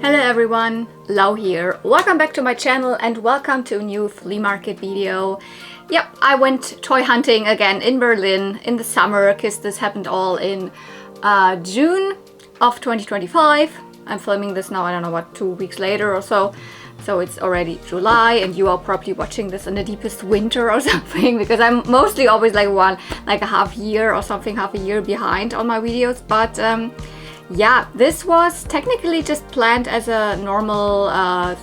Hello everyone, Lau here. Welcome back to my channel and welcome to a new flea market video. Yep, I went toy hunting again in Berlin in the summer because this happened all in June of 2025. I'm filming this now, I don't know what, 2 weeks later or so. So it's already July and you are probably watching this in the deepest winter or something because I'm mostly always like a half year or something, half a year behind on my videos. But yeah, this was technically just planned as a normal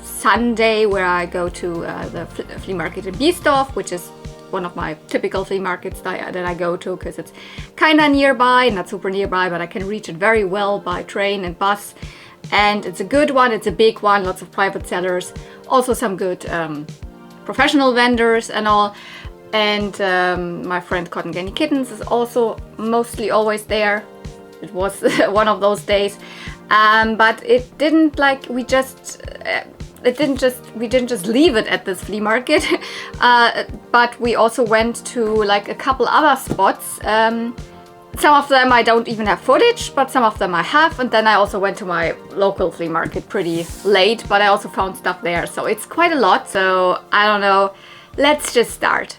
Sunday where I go to the flea market in Biesdorf, which is one of my typical flea markets that I go to because it's kind of nearby, not super nearby, but I can reach it very well by train and bus. And it's a good one, it's a big one, lots of private sellers, also some good professional vendors and all. And my friend Cotton Candy Kittens is also mostly always there. It was one of those days, but it didn't like we didn't just leave it at this flea market, but we also went to like a couple other spots. Some of them I don't even have footage, but some of them I have. And then I also went to my local flea market pretty late, but I also found stuff there. So it's quite a lot. So I don't know. Let's just start.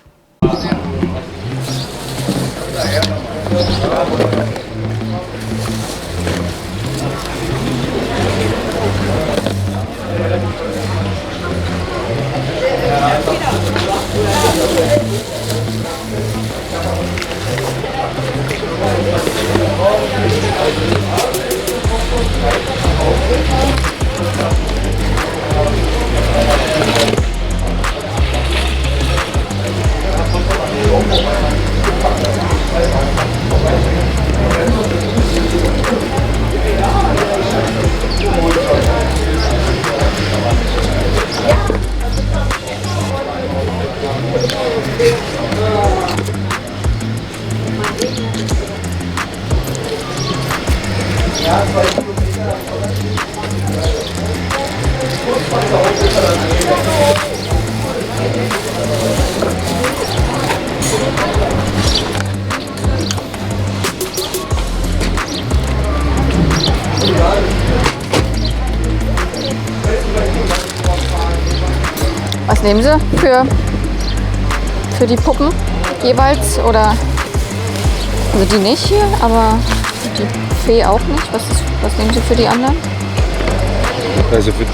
Was nehmen Sie für die Puppen jeweils? Oder also die nicht hier, aber die Fee auch nicht. Was nehmen Sie für die anderen? Also für hat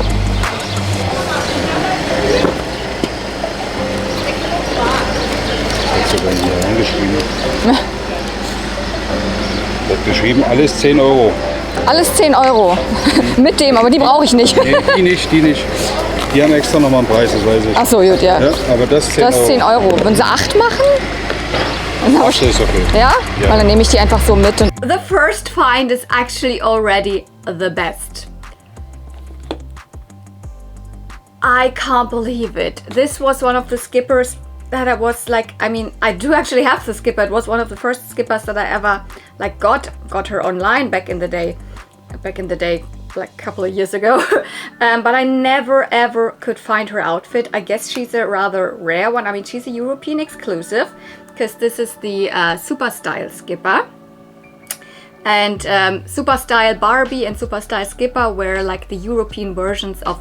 sogar hier angeschrieben. Hat geschrieben, alles 10 Euro. Alles 10 Euro. Mit dem, aber die brauche ich nicht. Nee, die nicht. Die haben extra nochmal einen Preis, das weiß ich. Ach so, gut, ja. Ja, aber das 10 Euro. Das 10 Euro. Wenn Sie 8 machen? Ach, das ist okay. Ja? Weil dann nehme ich die einfach so mit. The first find is actually already the best. I can't believe it. This was one of the skippers that I was like, I mean, I do actually have the skipper. It was one of the first skippers that I ever like got her online back in the day, like a couple of years ago. But I never ever could find her outfit. I guess she's a rather rare one. I mean, she's a European exclusive because this is the Super Style skipper. And Super Style Barbie and Super Style Skipper were like the European versions of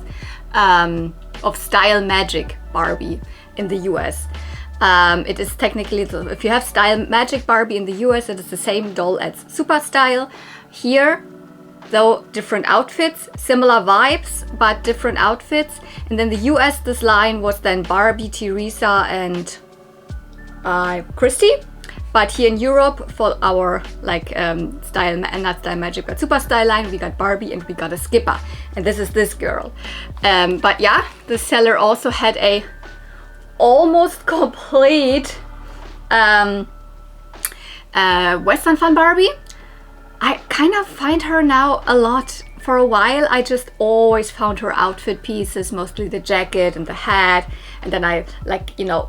Style Magic Barbie in the US. It is technically, if you have Style Magic Barbie in the US, it is the same doll as Super Style. Here, though, different outfits, similar vibes, but different outfits. And then the US, this line was then Barbie, Teresa, and Christy. But here in Europe, for our like Style, not Style Magic, but Super Style line, we got Barbie and we got a skipper. And this is this girl. But yeah, the seller also had a almost complete Western Fun Barbie. I kind of find her now a lot. For a while, I just always found her outfit pieces, mostly the jacket and the hat. And then I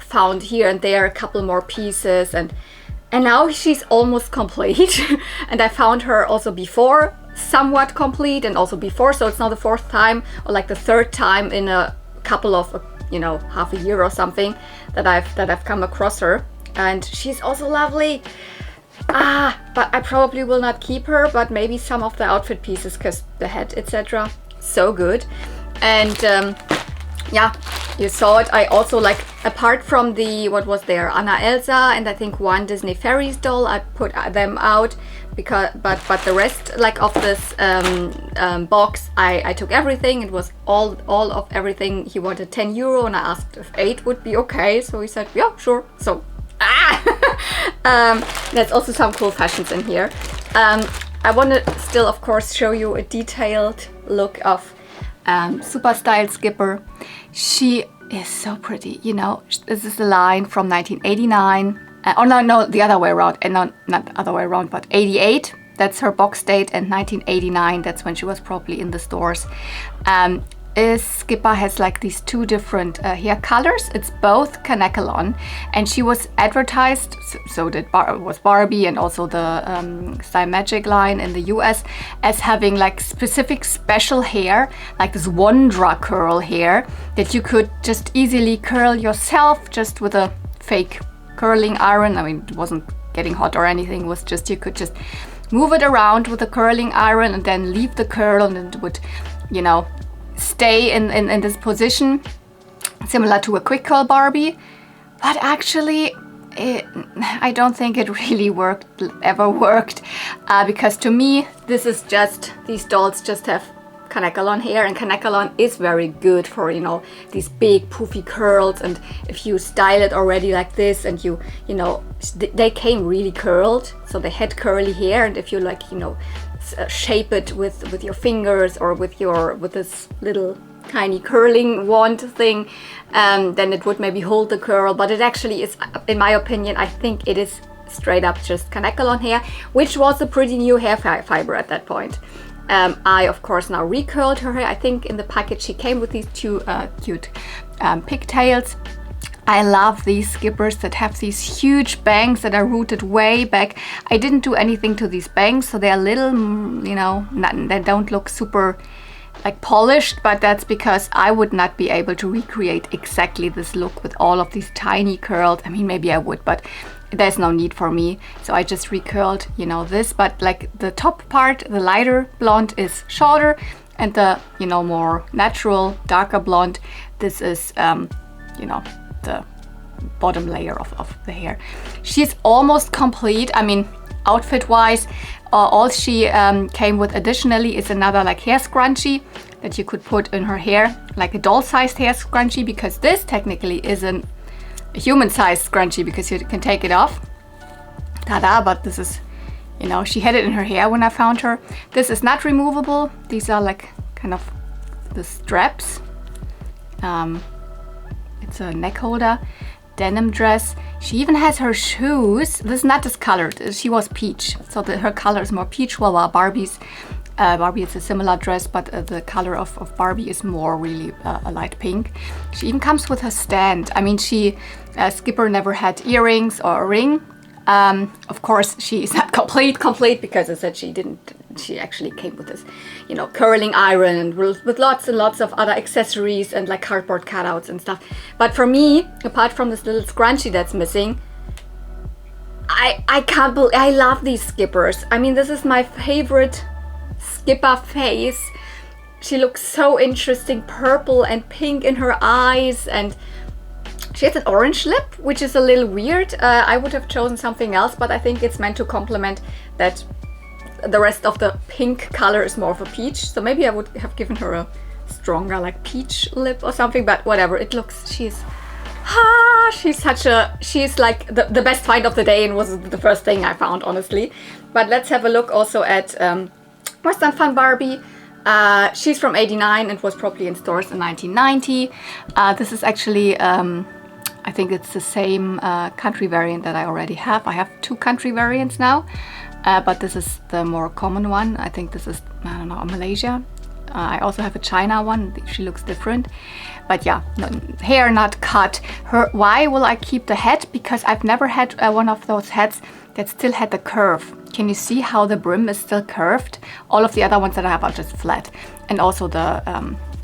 found here and there a couple more pieces. And now she's almost complete. And I found her also before somewhat complete and also before. So it's now the fourth time or like the third time in a couple of, half a year or something that I've come across her. And she's also lovely. But I probably will not keep her, but maybe some of the outfit pieces, because the head, etc. so good. And yeah, you saw it. I also like, apart from the, what was there, Anna Elsa and I think one Disney Fairies doll, I put them out because, but the rest like of this box, I took everything. It was all of everything. He wanted 10 euro and I asked if 8 would be okay. So he said, yeah, sure. So, there's also some cool fashions in here. I want to still, of course, show you a detailed look of Super Style Skipper. She is so pretty, you know. This is the line from 1989. Oh no, the other way around. And no, not the other way around, but 88. That's her box date, and 1989. That's when she was probably in the stores. Skipper has like these two different hair colors. It's both Kanekalon, and she was advertised, so did was Barbie and also the Style Magic line in the US, as having like specific special hair, like this Wondra curl hair that you could just easily curl yourself just with a fake curling iron. I mean, it wasn't getting hot or anything. It was just, you could just move it around with a curling iron and then leave the curl, and it would, you know, stay in this position, similar to a quick curl Barbie. But actually I don't think it really ever worked, because to me this is just, these dolls just have Kanekalon hair, and Kanekalon is very good for, you know, these big poofy curls. And if you style it already like this, and you know, they came really curled, so they had curly hair, and if you like, you know, shape it with your fingers or with this little tiny curling wand thing, then it would maybe hold the curl. But it actually is, in my opinion, I think it is straight up just Kanekalon hair, which was a pretty new hair fiber at that point. I of course now recurled her hair. I think in the package she came with these two cute pigtails. I love these skippers that have these huge bangs that are rooted way back. I didn't do anything to these bangs, so they're a little, you know, they don't look super like polished, but that's because I would not be able to recreate exactly this look with all of these tiny curls. I mean, maybe I would, but there's no need for me. So I just recurled, you know, this, but like the top part, the lighter blonde is shorter, and the, you know, more natural, darker blonde, this is, you know, the bottom layer of the hair. She's almost complete. I mean, outfit wise, all she came with additionally is another like hair scrunchie that you could put in her hair, like a doll sized hair scrunchie, because this technically isn't a human sized scrunchie because you can take it off. Ta-da! But this is, you know, she had it in her hair when I found her. This is not removable. These are like kind of the straps. It's a neck holder, denim dress. She even has her shoes. This is not discolored. She was peach, so her color is more peach. Well, Barbie is a similar dress, but the color of Barbie is more really a light pink. She even comes with her stand. I mean, Skipper never had earrings or a ring. Of course, she is not complete because I said she actually came with this, you know, curling iron and with lots and lots of other accessories and like cardboard cutouts and stuff. But for me, apart from this little scrunchie that's missing, I can't believe, I love these skippers. I mean, this is my favorite skipper face. She looks so interesting, purple and pink in her eyes, and she has an orange lip, which is a little weird. I would have chosen something else, but I think it's meant to complement that the rest of the pink color is more of a peach. So maybe I would have given her a stronger like peach lip or something, but whatever. It looks, she's like the best find of the day, and was the first thing I found, honestly. But let's have a look also at Western Fun Barbie. She's from '89 and was probably in stores in 1990. This is actually, I think it's the same country variant that I already have. I have 2 country variants now, but this is the more common one. I think this is, I don't know, Malaysia. I also have a China one. She looks different, but yeah, no, hair not cut. Why will I keep the head? Because I've never had one of those heads that still had the curve. Can you see how the brim is still curved? All of the other ones that I have are just flat, and also the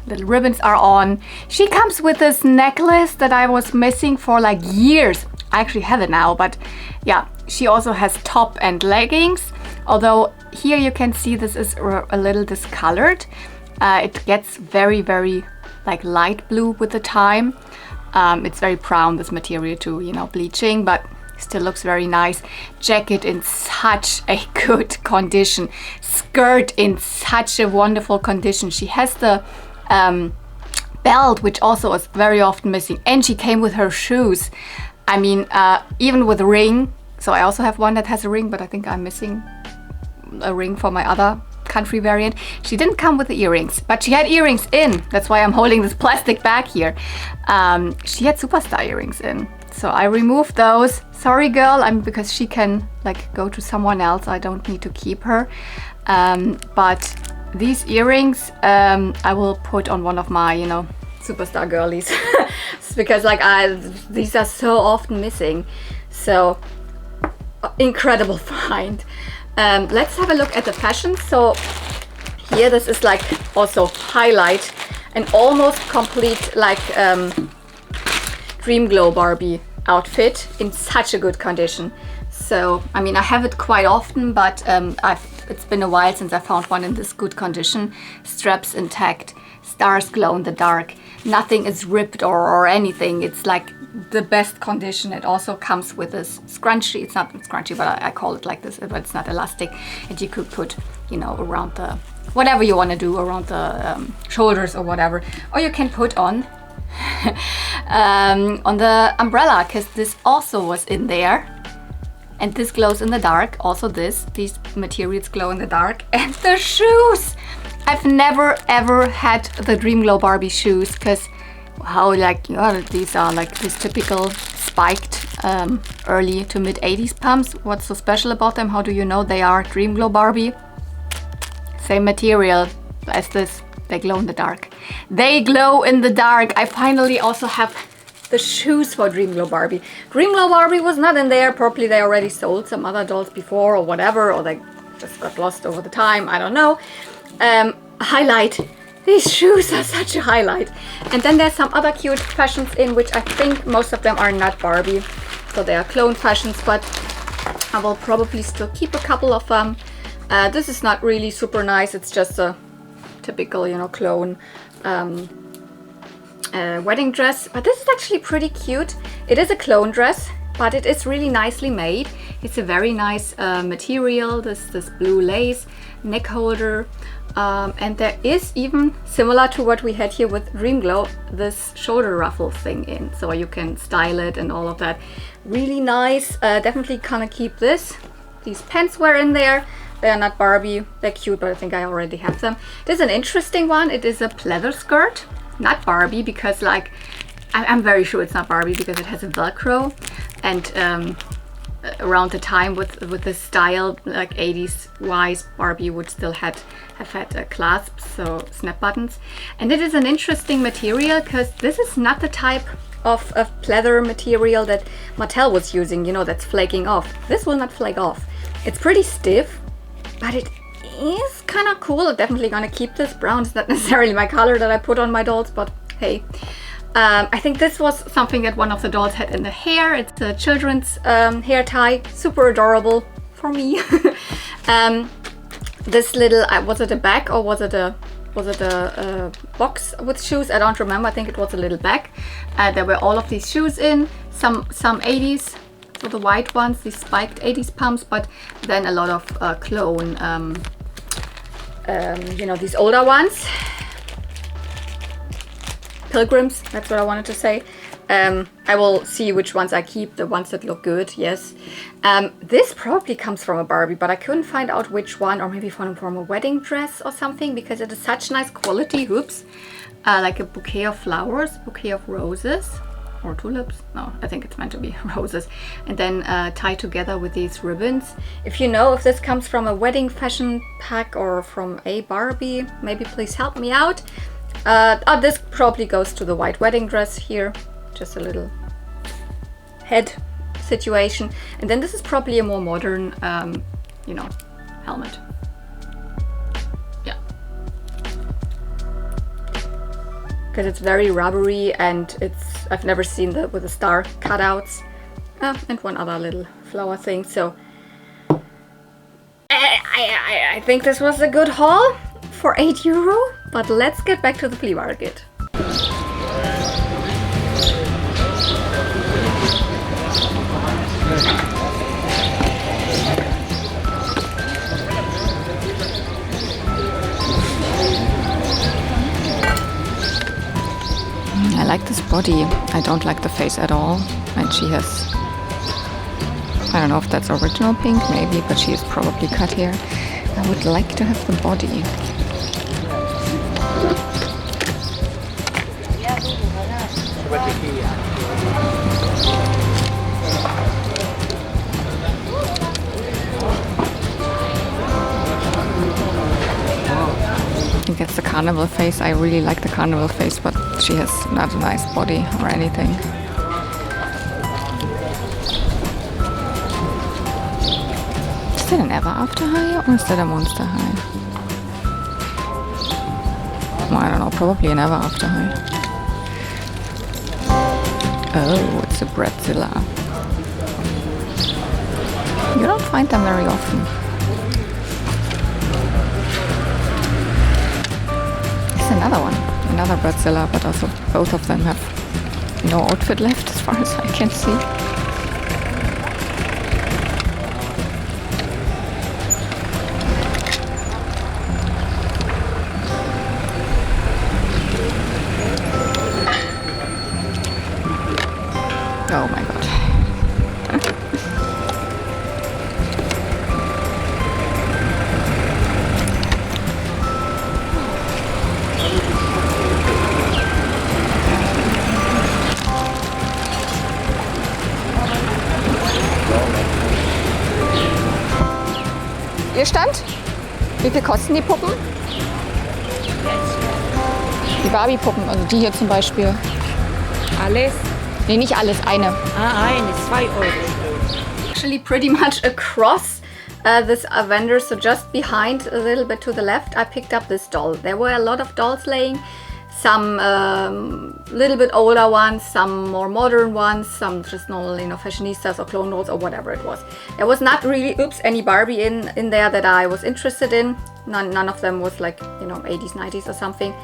little ribbons are on. She comes with this necklace that I was missing for like years. I actually have it now, but yeah, she also has top and leggings. Although here you can see this is a little discolored. It gets very, very like light blue with the time. It's very brown, this material too, you know, bleaching, but still looks very nice. Jacket in such a good condition. Skirt in such a wonderful condition. She has the belt, which also is very often missing, and she came with her shoes. I mean, even with a ring. So I also have one that has a ring, but I think I'm missing a ring for my other country variant. She didn't come with the earrings, but she had earrings in. That's why I'm holding this plastic bag here. She had superstar earrings in, so I removed those. Sorry girl, because she can like go to someone else. I don't need to keep her. But these earrings I will put on one of my, you know, superstar girlies. Because like these are so often missing. So incredible find. Let's have a look at the fashion. So here, this is like also highlight an almost complete like Dream Glow Barbie outfit in such a good condition. So I mean, I have it quite often, but it's been a while since I found one in this good condition. Straps intact, stars glow in the dark, nothing is ripped or anything. It's like the best condition. It also comes with this scrunchie. It's not scrunchie, but I call it like this, but it's not elastic, and you could put, you know, around the whatever you want to do, around the shoulders or whatever, or you can put on on the umbrella, because this also was in there. And this glows in the dark. Also these materials glow in the dark. And the shoes! I've never ever had the Dream Glow Barbie shoes, because how like, you know, these are like these typical spiked early to mid 80s pumps. What's so special about them? How do you know they are Dream Glow Barbie? Same material as this. They glow in the dark. They glow in the dark. I finally also have the shoes for Dream Glow Barbie. Dream Glow Barbie was not in there. Probably they already sold some other dolls before or whatever, or they just got lost over the time. I don't know. Highlight. These shoes are such a highlight. And then there's some other cute fashions in, which I think most of them are not Barbie. So they are clone fashions, but I will probably still keep a couple of them. This is not really super nice. It's just a typical, you know, clone wedding dress, but this is actually pretty cute. It is a clone dress, but it is really nicely made. It's a very nice material, this blue lace neck holder, and there is even, similar to what we had here with Dream Glow, this shoulder ruffle thing in, so you can style it and all of that. Really nice. Definitely gonna keep this. These pants were in there. They are not Barbie. They're cute, but I think I already have them. This is an interesting one. It is a pleather skirt. Not Barbie, because like I'm very sure it's not Barbie because it has a Velcro, and around the time with this style, like 80s wise, Barbie would still have had clasps, so snap buttons. And it is an interesting material because this is not the type of pleather material that Mattel was using, you know, that's flaking off. This will not flake off. It's pretty stiff, but it is kind of cool. I'm definitely gonna keep this. Brown is not necessarily my color that I put on my dolls, but hey. I think this was something that one of the dolls had in the hair. It's a children's hair tie, super adorable for me. This little, was it a bag or was it a box with shoes? I don't remember. I think it was a little bag. There were all of these shoes in, some 80s. So the white ones, these spiked 80s pumps, but then a lot of clone, you know, these older ones. Pilgrims, that's what I wanted to say. I will see which ones I keep, the ones that look good, yes. This probably comes from a Barbie, but I couldn't find out which one, or maybe from a wedding dress or something, because it is such nice quality. Oops. Like a bouquet of flowers, bouquet of roses. Or tulips? No, I think it's meant to be roses. And then tied together with these ribbons. If you know if this comes from a wedding fashion pack or from a Barbie, maybe please help me out. This probably goes to the white wedding dress here. Just a little head situation. And then this is probably a more modern, you know, helmet. Because it's very rubbery, and I've never seen that with the star cutouts, and one other little flower thing. So I think this was a good haul for €8. But let's get back to the flea market. I like this body. I don't like the face at all. And she has, I don't know if that's original pink, maybe, but she is probably cut here. I would like to have the body. I think it's the carnival face. I really like the carnival face, but she has not a nice body or anything. Is that an ever after high or is that a monster high? Well, I don't know, probably an ever after high. Oh, it's a Bretzilla. You don't find them very often. It's another one, another Bretzilla, but also both of them have no outfit left as far as I can see. Oh my god. Ihr Stand? Wie viel kosten die Puppen? Die Barbie-Puppen, also die hier zum Beispiel. Alles? Nee, nicht alles, eine. Eine, 2 Euro. Actually pretty much across this vendor, so just behind, a little bit to the left, I picked up this doll. There were a lot of dolls laying, some little bit older ones, some more modern ones, some just normal, you know, fashionistas or clone dolls or whatever it was. There was not really, any Barbie in there that I was interested in. None of them was like, you know, 80s, 90s or something.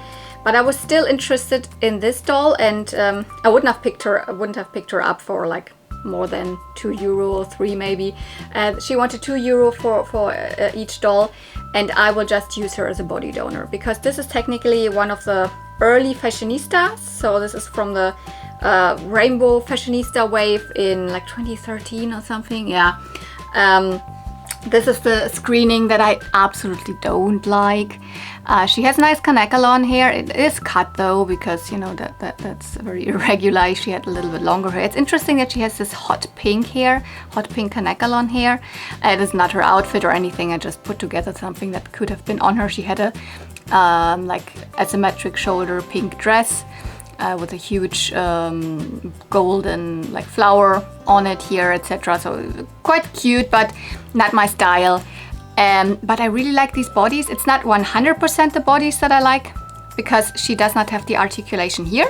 But I was still interested in this doll, and I wouldn't have picked her up for like more than €2 or 3 maybe. She wanted €2 for each doll, and I will just use her as a body donor because this is technically one of the early fashionistas. So this is from the rainbow fashionista wave in like 2013 or something. Yeah. This is the screening that I absolutely don't like. She has nice connecalon hair. It is cut though, because you know that's very irregular. She had a little bit longer hair. It's interesting that she has this hot pink hair, hot pink connecalon hair. It is not her outfit or anything. I just put together something that could have been on her. She had a like asymmetric shoulder pink dress with a huge golden like flower on it here, etc. So quite cute, but not my style. But I really like these bodies. It's not 100% the bodies that I like, because she does not have the articulation here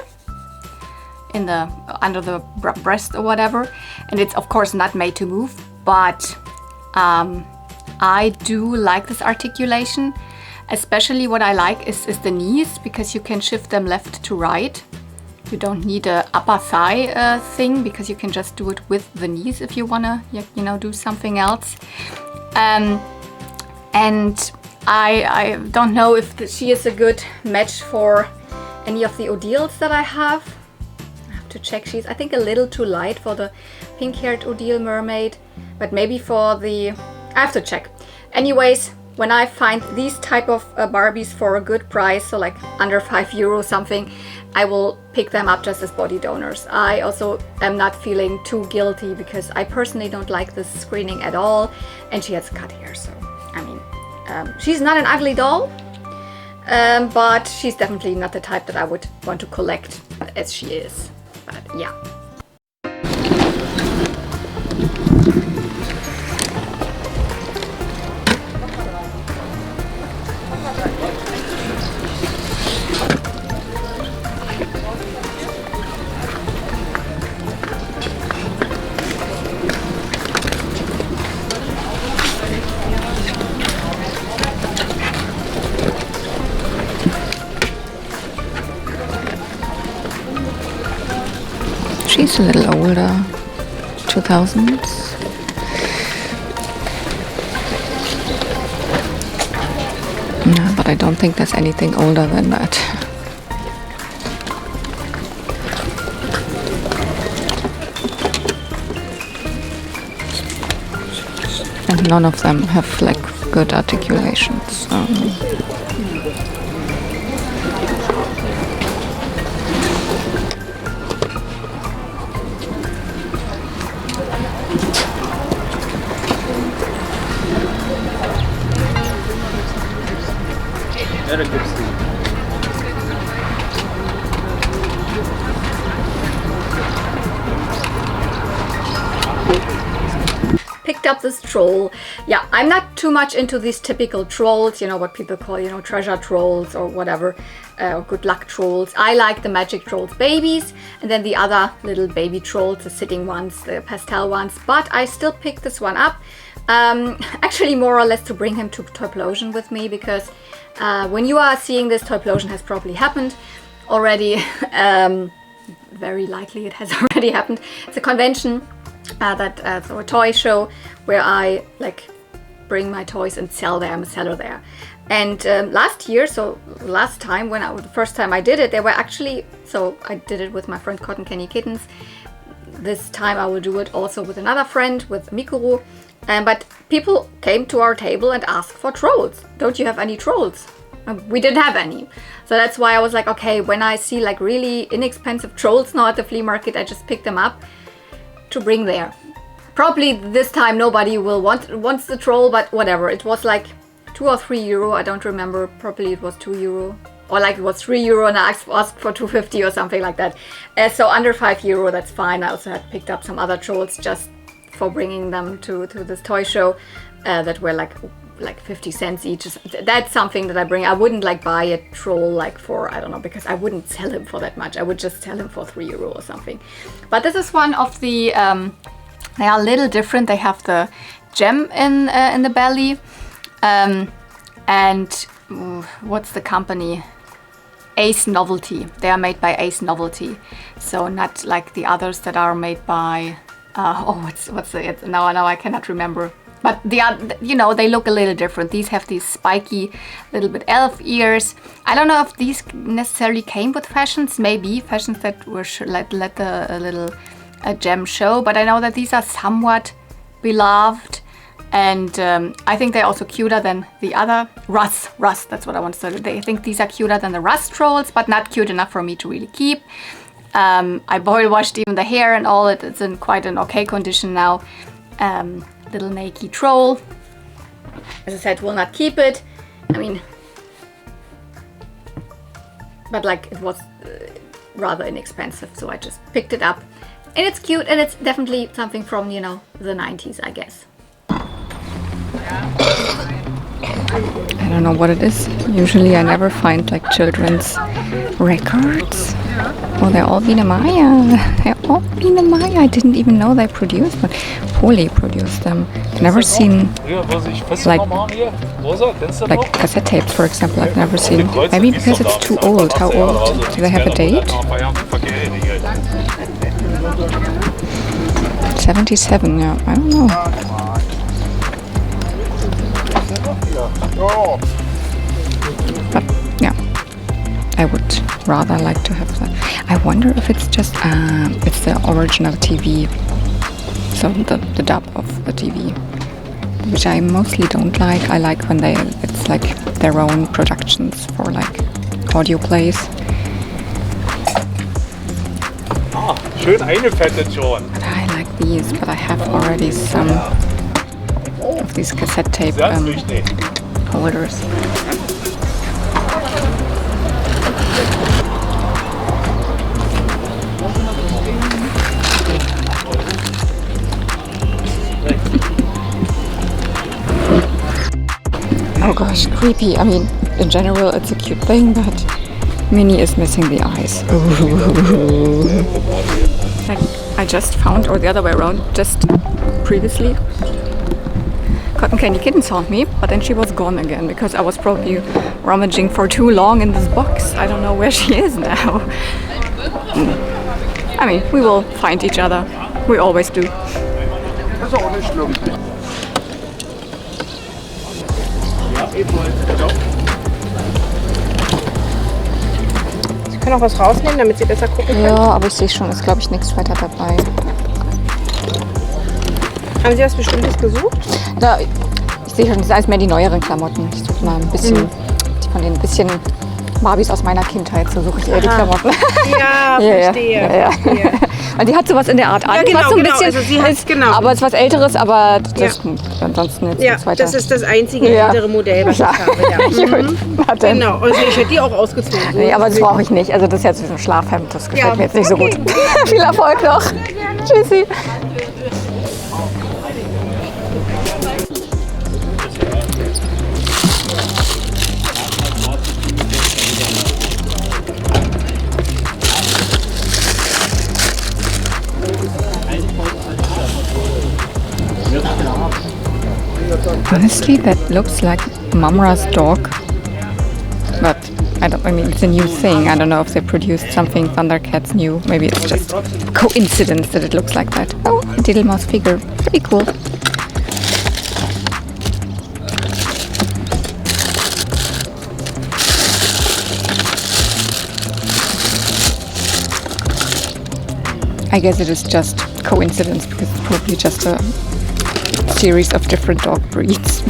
in the under the breast or whatever, and it's of course not made to move, but I do like this articulation. Especially what I like is the knees, because you can shift them left to right. You don't need a upper thigh thing, because you can just do it with the knees if you wanna, you know, do something else. And I don't know if she is a good match for any of the Odiles that I have. I have to check. She's, I think, a little too light for the pink-haired Odile mermaid, but maybe for the... I have to check. Anyways, when I find these type of Barbies for a good price, so like under €5 something, I will pick them up just as body donors. I also am not feeling too guilty, because I personally don't like this screening at all, and she has cut hair, so I mean, she's not an ugly doll, but she's definitely not the type that I would want to collect as she is. But yeah. She's a little older, 2000s. No, but I don't think there's anything older than that. And none of them have like good articulations. Picked up this troll. Yeah, I'm not too much into these typical trolls, you know, what people call, you know, treasure trolls or whatever, or good luck trolls. I like the magic trolls babies, and then the other little baby trolls, the sitting ones, the pastel ones, but I still picked this one up. Actually more or less to bring him to Toyplosion with me, because when you are seeing this, Toyplosion has probably happened already. Very likely it has already happened. It's a convention, so a toy show where I like bring my toys and sell them. I'm a seller there. And last year, so last time the first time I did it, they were actually, so I did it with my friend Cotton Candy Kittens. This time I will do it also with another friend, with Mikuru. But people came to our table and asked for trolls. Don't you have any trolls? We didn't have any. So that's why I was like, okay, when I see like really inexpensive trolls now at the flea market, I just pick them up to bring there. Probably this time nobody will wants the troll, but whatever. It was like 2 or 3 euro. I don't remember. Probably it was 2 euro. Or like it was 3 euro and I asked for 2.50 or something like that. So under 5 euro, that's fine. I also had picked up some other trolls just for bringing them to this toy show that were like 50 cents each. That's something that I bring. I wouldn't like buy a troll like for, I don't know, because I wouldn't sell him for that much. I would just sell him for 3 euro or something. But this is one of the, they are a little different. They have the gem in the belly. And what's the company? Ace Novelty. They are made by Ace Novelty. So not like the others that are made by, what's the, now I cannot remember. But they are, you know, they look a little different. These have these spiky little bit elf ears. I don't know if these necessarily came with fashions. Maybe fashions that were let the little gem show. But I know that these are somewhat beloved. And I think they're also cuter than the other Rust, that's what I want to say. I think these are cuter than the Rust trolls, but not cute enough for me to really keep. I boil washed even the hair and all. It's in quite an okay condition now. Little naked troll. As I said, will not keep it. I mean, but like it was rather inexpensive, so I just picked it up. And it's cute, and it's definitely something from, you know, the 90s, I guess. I don't know what it is. Usually I never find like children's records. Oh, they're all Biene Maya. They're all Biene Maya. I didn't even know they produced, but Poli produced them. I've never seen like cassette tapes, for example. I've never seen. Maybe because it's too old. How old? Do they have a date? 77, yeah. I don't know. But yeah, I would rather like to have that. I wonder if it's just it's the original TV, so the dub of the TV, which I mostly don't like. I like when it's like their own productions for like audio plays. Ah, schön eingefettet schon. But I like these, but I have already some of these cassette tape holders. Oh gosh, creepy. I mean, in general it's a cute thing, but Minnie is missing the eyes. I just found, or the other way around, just previously Cotton Candy Kitten saw me, but then she was gone again because I was probably rummaging for too long in this box. I don't know where she is now. I mean, we will find each other. We always do. Das ist auch nicht schlimm. Sie können auch was rausnehmen, damit Sie besser gucken können. Ja, aber ich sehe schon, ist glaube ich nichts weiter dabei. Haben Sie was Bestimmtes gesucht? Da, ich sehe schon, das sind alles mehr die neueren Klamotten. Ich suche mal ein bisschen, von den bisschen Barbies aus meiner Kindheit, so suche ich eher die Klamotten. Ja, verstehe. verstehe. Und die hat sowas in der Art an, genau, was so ein genau. bisschen Also sie hat, ist, genau. aber es ist was Älteres, aber das ansonsten jetzt Ja, nichts weiter. das ist das einzige ältere Modell, was ich habe. Ja. Warte. Genau, also ich hätte die auch ausgezogen. So. Nee, aber das brauche ich nicht. Also das ist jetzt wie so ein Schlafhemd, das gefällt Ja, mir jetzt nicht so okay. gut. Viel Erfolg noch. Tschüssi. Honestly, that looks like Mamra's dog, but I mean, it's a new thing. I don't know if they produced something Thundercats new. Maybe it's just coincidence that it looks like that. Oh, a little mouse figure. Pretty cool. I guess it is just coincidence because it's probably just a series of different dog breeds.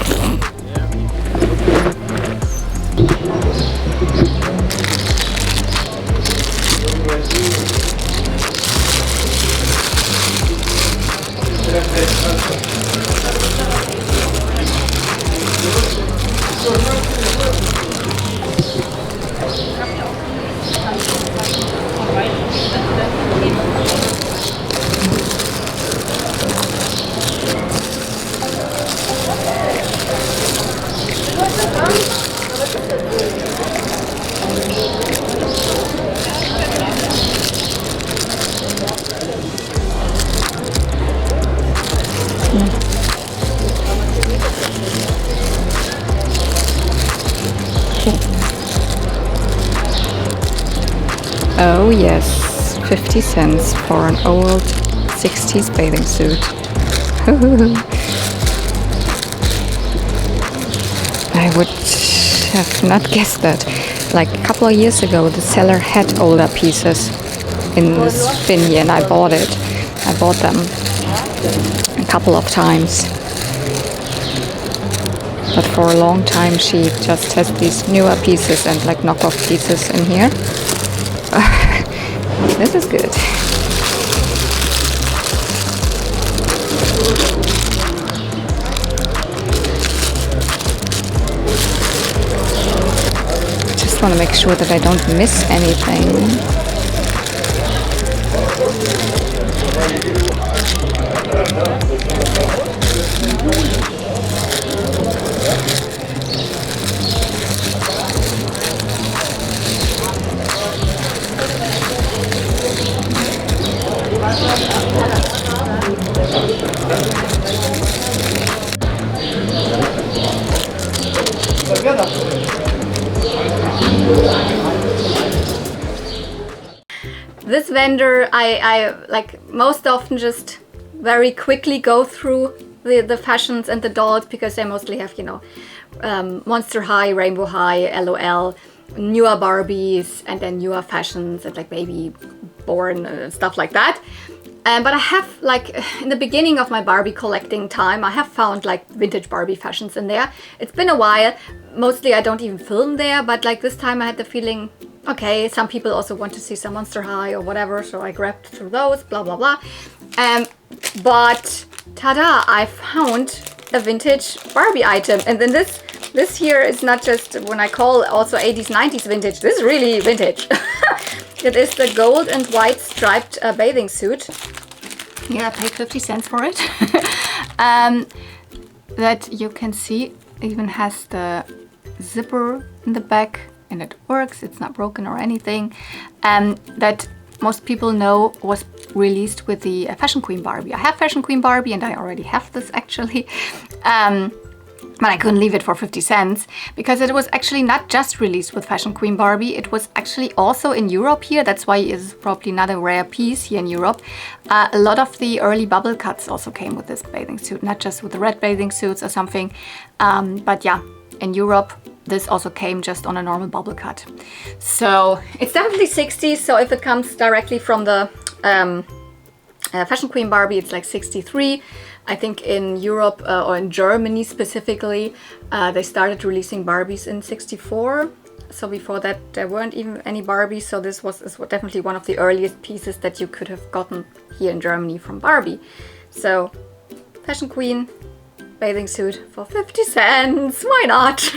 Oh yes, 50 cents for an old 60s bathing suit. I would have not guessed that. Like a couple of years ago, the seller had older pieces in this bin here and I bought it. I bought them a couple of times. But for a long time she just has these newer pieces and like knockoff pieces in here. This is good. Just want to make sure that I don't miss anything. This vendor, I like most often just very quickly go through the fashions and the dolls because they mostly have, you know, Monster High, Rainbow High, LOL, newer Barbies, and then newer fashions and like baby born stuff like that. But I have, like, in the beginning of my Barbie collecting time, I have found like vintage Barbie fashions in there. It's been a while. Mostly I don't even film there, but like this time I had the feeling, okay, some people also want to see some Monster High or whatever, so I grabbed through those, blah blah blah. But tada, I found a vintage Barbie item, and then this here is not just when I call also 80s 90s vintage, this is really vintage. It is the gold and white striped bathing suit. Yeah, I paid 50 cents for it. That you can see even has the zipper in the back and it works, it's not broken or anything. That most people know was released with the Fashion Queen Barbie. I have Fashion Queen Barbie and I already have this actually. but I couldn't leave it for 50 cents because it was actually not just released with Fashion Queen Barbie, it was actually also in Europe here. That's why it's probably not a rare piece here in Europe. A lot of the early bubble cuts also came with this bathing suit, not just with the red bathing suits or something. But yeah, in Europe, this also came just on a normal bubble cut. So it's definitely 60, so if it comes directly from the Fashion Queen Barbie, it's like 63. I think in Europe or in Germany specifically, they started releasing Barbies in 64. So before that, there weren't even any Barbies. So this was definitely one of the earliest pieces that you could have gotten here in Germany from Barbie. So Fashion Queen bathing suit for 50 cents. Why not?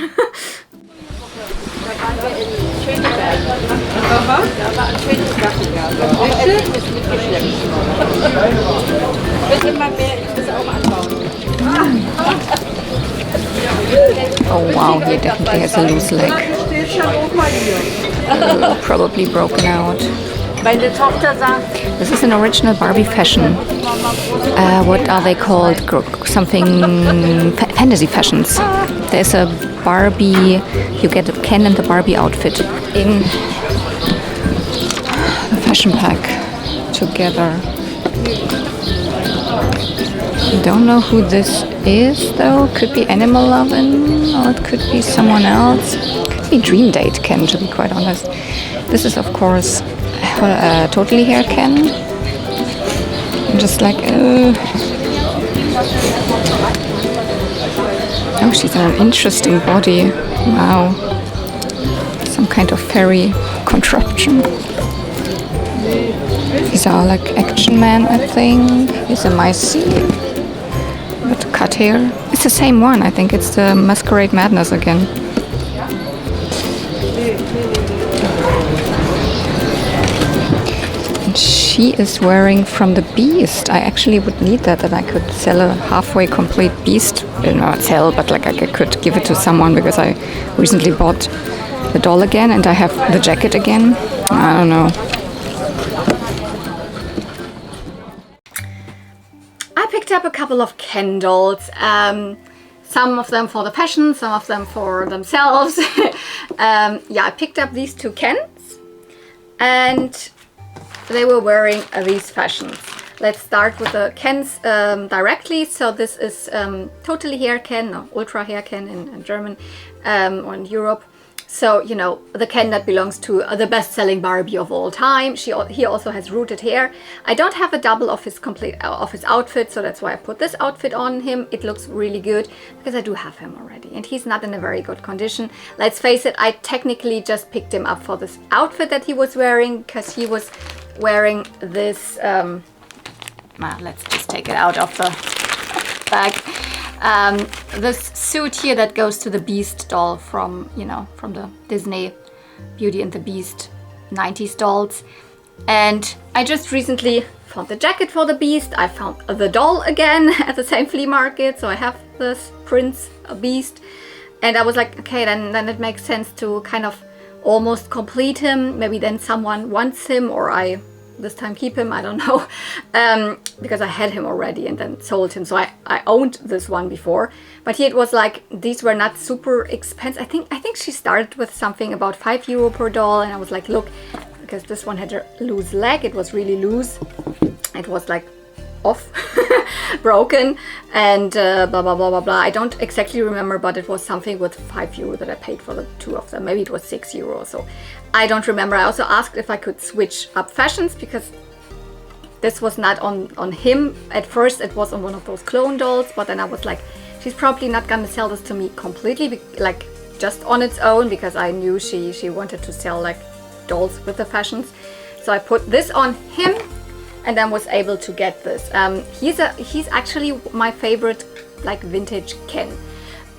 Oh wow, he definitely has a loose leg. Probably broken out. This is an original Barbie fashion. What are they called? Something fantasy fashions. There's a Barbie, you get a Ken and the Barbie outfit in the fashion pack together. Don't know who this is though. Could be Animal Lovin' or it could be someone else. Could be Dream Date Ken, to be quite honest. This is of course totally hair Ken. I'm just like, oh, she's in an interesting body. Wow. Some kind of fairy contraption. These are like Action Man, I think. He's a mice with cut hair. It's the same one. I think it's the Masquerade Madness again. And she is wearing From the Beast. I actually would need that, and I could sell a halfway complete Beast. Not sell, but like I could give it to someone because I recently bought the doll again and I have the jacket again. I don't know. I picked up a couple of Ken dolls. Some of them for the fashion, some of them for themselves. Yeah, I picked up these two Kens and they were wearing these fashions. Let's start with the Kens directly. So this is totally hair Ken, or ultra hair Ken in German or in Europe. So, you know, the Ken that belongs to the best-selling Barbie of all time. He also has rooted hair. I don't have a double of his outfit, so that's why I put this outfit on him. It looks really good because I do have him already, and he's not in a very good condition. Let's face it, I technically just picked him up for this outfit that he was wearing because he was wearing this. Let's just take it out of the bag. This suit here that goes to the Beast doll from, you know, from the Disney Beauty and the Beast 90s dolls. And I just recently found the jacket for the Beast. I found the doll again at the same flea market. So I have this Prince Beast. And I was like, okay, then it makes sense to kind of almost complete him. Maybe then someone wants him, or I this time keep him, I don't know, because I had him already and then sold him. So I owned this one before, but here it was like, these were not super expensive. I think she started with something about €5 per doll, and I was like, look, because this one had a loose leg, it was really loose, it was like off, broken, and blah blah blah blah blah. I don't exactly remember, but it was something with €5 that I paid for the two of them. Maybe it was €6, so I don't remember. I also asked if I could switch up fashions because this was not on him at first. It was on one of those clone dolls, but then I was like, she's probably not gonna sell this to me completely, like just on its own, because I knew she wanted to sell like dolls with the fashions. So I put this on him and then was able to get this. He's actually my favorite like vintage Ken.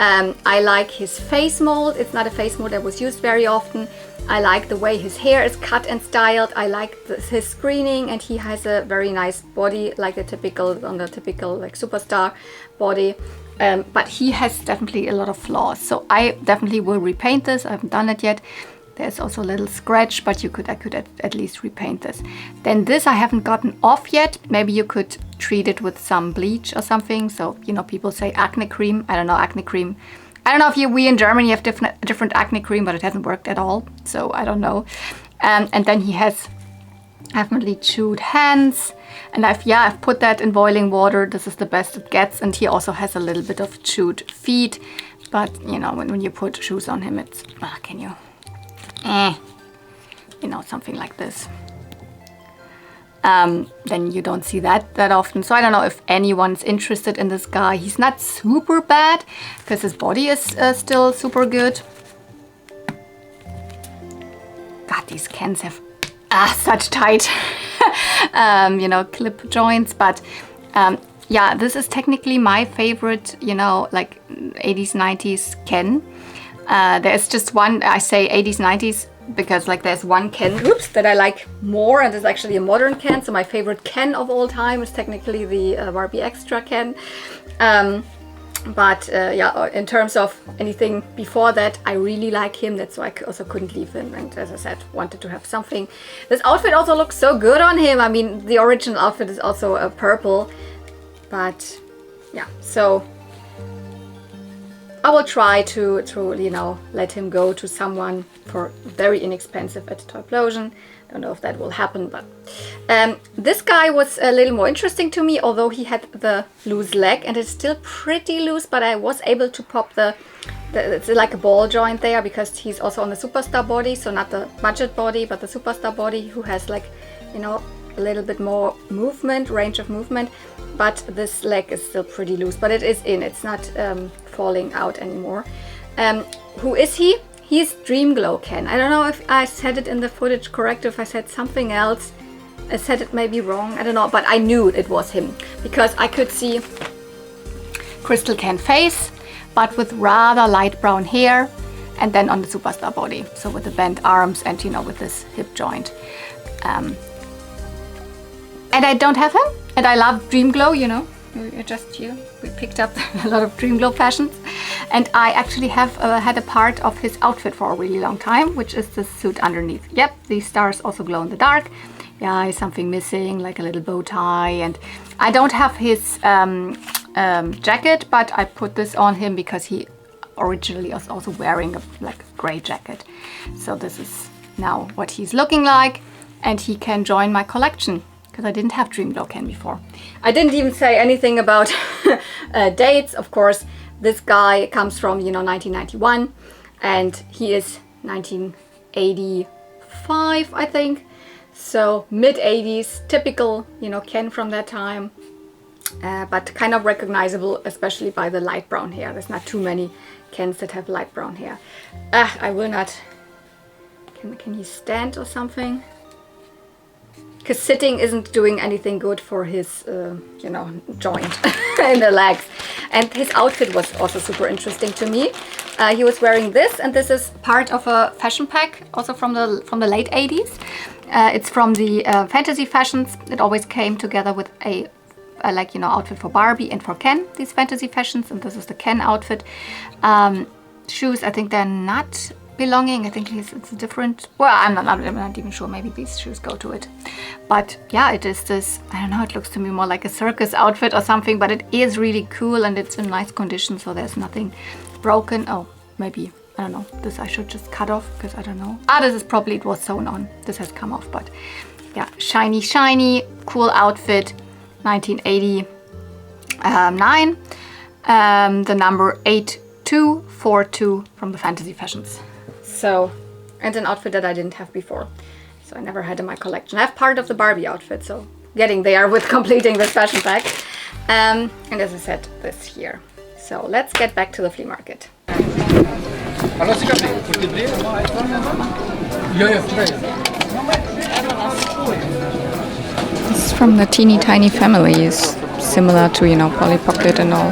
I like his face mold. It's not a face mold that was used very often. I like the way his hair is cut and styled. I like his screening, and he has a very nice body, like the typical like superstar body. But he has definitely a lot of flaws. So I definitely will repaint this. I haven't done it yet. There's also a little scratch, but I could at least repaint this. Then this I haven't gotten off yet. Maybe you could treated with some bleach or something. So, you know, people say acne cream. I don't know, acne cream. I don't know if we in Germany have different acne cream, but it hasn't worked at all. So I don't know. And then he has definitely chewed hands. And I've put that in boiling water. This is the best it gets. And he also has a little bit of chewed feet. But, you know, when you put shoes on him, it's, can you? You know, something like this. Then you don't see that often. So I don't know if anyone's interested in this guy. He's not super bad because his body is still super good. God, these cans have such tight, you know, clip joints. But yeah, this is technically my favorite, you know, like 80s, 90s Ken. There's just one, I say 80s, 90s, because like there's one Ken, that I like more, and there's actually a modern Ken. So my favorite Ken of all time is technically the Barbie Extra Ken. But yeah, in terms of anything before that, I really like him. That's why I also couldn't leave him. And as I said, wanted to have something. This outfit also looks so good on him. I mean, the original outfit is also purple. But yeah, so I will try to you know, let him go to someone for very inexpensive at Toyplosion. Don't know if that will happen, but this guy was a little more interesting to me, although he had the loose leg, and it's still pretty loose, but I was able to pop it's like a ball joint there, because he's also on the Superstar body, so not the budget body, but the Superstar body, who has, like, you know, a little bit more movement, range of movement. But this leg is still pretty loose, but it is in, it's not falling out anymore. Who is he? He's Dream Glow Ken. I don't know if I said it in the footage correct, if I said something else. I said it maybe wrong, I don't know, but I knew it was him, because I could see Crystal Ken face, but with rather light brown hair, and then on the Superstar body, so with the bent arms and, you know, with this hip joint. And I don't have him, and I love Dream Glow, you know, just here. We picked up a lot of Dream Glow fashions, and I actually have had a part of his outfit for a really long time, which is the suit underneath. Yep, these stars also glow in the dark. Yeah, something missing, like a little bow tie, and I don't have his jacket, but I put this on him because he originally was also wearing a gray jacket. So this is now what he's looking like, and he can join my collection, because I didn't have Dream Glow Ken before. I didn't even say anything about dates. Of course, this guy comes from, you know, 1991, and he is 1985, I think. So mid-80s, typical, you know, Ken from that time, but kind of recognizable, especially by the light brown hair. There's not too many Kens that have light brown hair. I will not. Can he stand or something? Because sitting isn't doing anything good for his, you know, joint in the legs. And his outfit was also super interesting to me. He was wearing this, and this is part of a fashion pack, also from the late 80s. It's from the fantasy fashions. It always came together with a like, you know, outfit for Barbie and for Ken, these fantasy fashions, and this is the Ken outfit. Shoes, I think they're not belonging. I think it's different. Well, I'm not even sure. Maybe these shoes go to it. But yeah, it is this, I don't know, it looks to me more like a circus outfit or something, but it is really cool, and it's in nice condition, so there's nothing broken. Oh, maybe, I don't know, this I should just cut off, because I don't know. This is probably, it was sewn on. This has come off, but yeah, shiny, cool outfit, 1989. The number 8242 from the fantasy fashions. So, and an outfit that I didn't have before, so I never had in my collection. I have part of the Barbie outfit, so getting there with completing this fashion pack. And as I said, this here. So let's get back to the flea market. This is from the teeny tiny families, similar to, you know, Polly Pocket and all.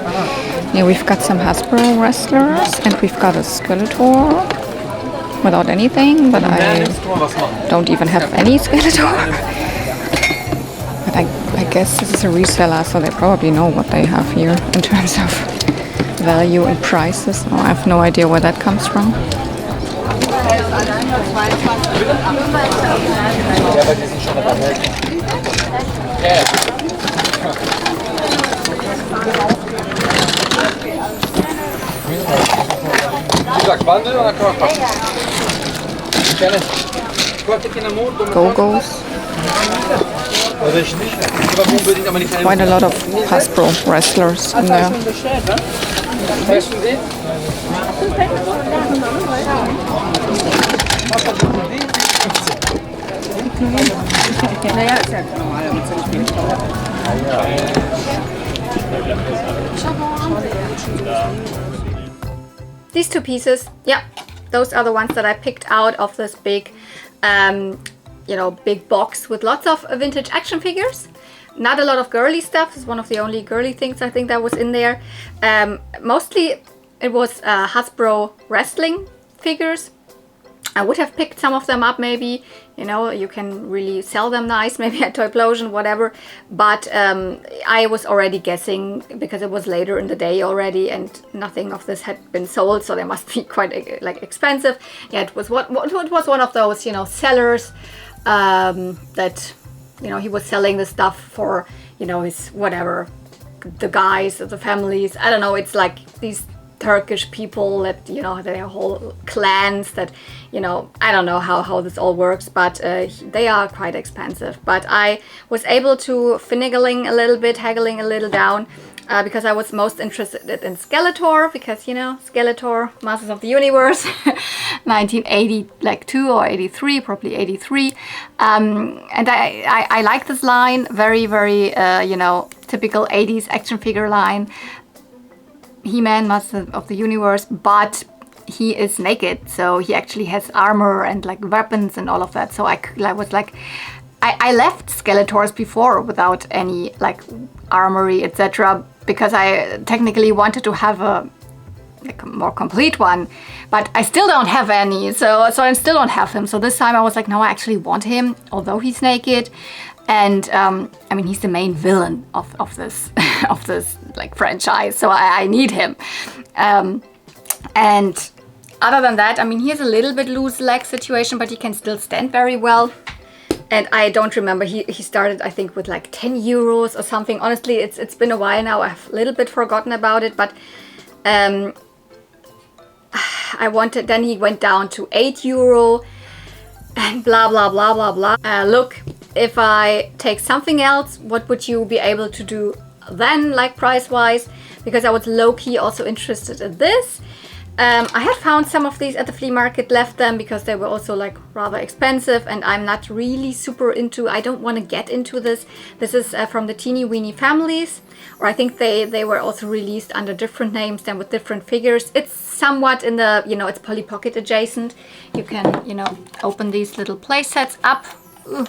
Here we've got some Hasbro wrestlers, and we've got a Skeletor without anything, but I don't even have any Skeletor. But I guess this is a reseller, so they probably know what they have here in terms of value and prices. Oh, I have no idea where that comes from. Go-Go's. Quite a lot of Hasbro wrestlers in there. These two pieces, yeah, those are the ones that I picked out of this big, you know, big box with lots of vintage action figures. Not a lot of girly stuff. It's one of the only girly things I think that was in there. Mostly it was Hasbro wrestling figures. I would have picked some of them up maybe, you know, you can really sell them nice, maybe at Toyplosion, whatever. But I was already guessing because it was later in the day already and nothing of this had been sold, so they must be quite like expensive. Yeah, it was what was one of those, you know, sellers that, you know, he was selling the stuff for, you know, his whatever, the guys, the families. I don't know, it's like these Turkish people that, you know, their whole clans that, you know, I don't know how this all works, but they are quite expensive. But I was able to finagling a little bit, haggling a little down, because I was most interested in Skeletor, because, you know, Skeletor, Masters of the Universe, 1982 or 83, probably 83. And I like this line, very, very, you know, typical 80s action figure line. He-Man, Master of the Universe, but he is naked, so he actually has armor and like weapons and all of that. So I was like, I left Skeletors before without any like armory, etc., because I technically wanted to have a more complete one, but I still don't have any, so I still don't have him. So this time I was like, no, I actually want him, although he's naked. And I mean, he's the main villain of this of this like franchise, so I need him. And other than that, I mean, he has a little bit loose leg situation, but he can still stand very well. And I don't remember, he started I think with like 10 euros or something. Honestly, it's been a while now. I've a little bit forgotten about it, but I wanted, then he went down to 8 euro and blah blah blah blah blah. Look, if I take something else, what would you be able to do then, like price wise? Because I was low-key also interested in this. I had found some of these at the flea market, left them because they were also like rather expensive, and I'm not really super into, I don't want to get into this. This is from the Teeny Weeny Families, or I think they were also released under different names than with different figures. It's somewhat in the, you know, it's Polly Pocket adjacent. You can, you know, open these little play sets up. Ooh.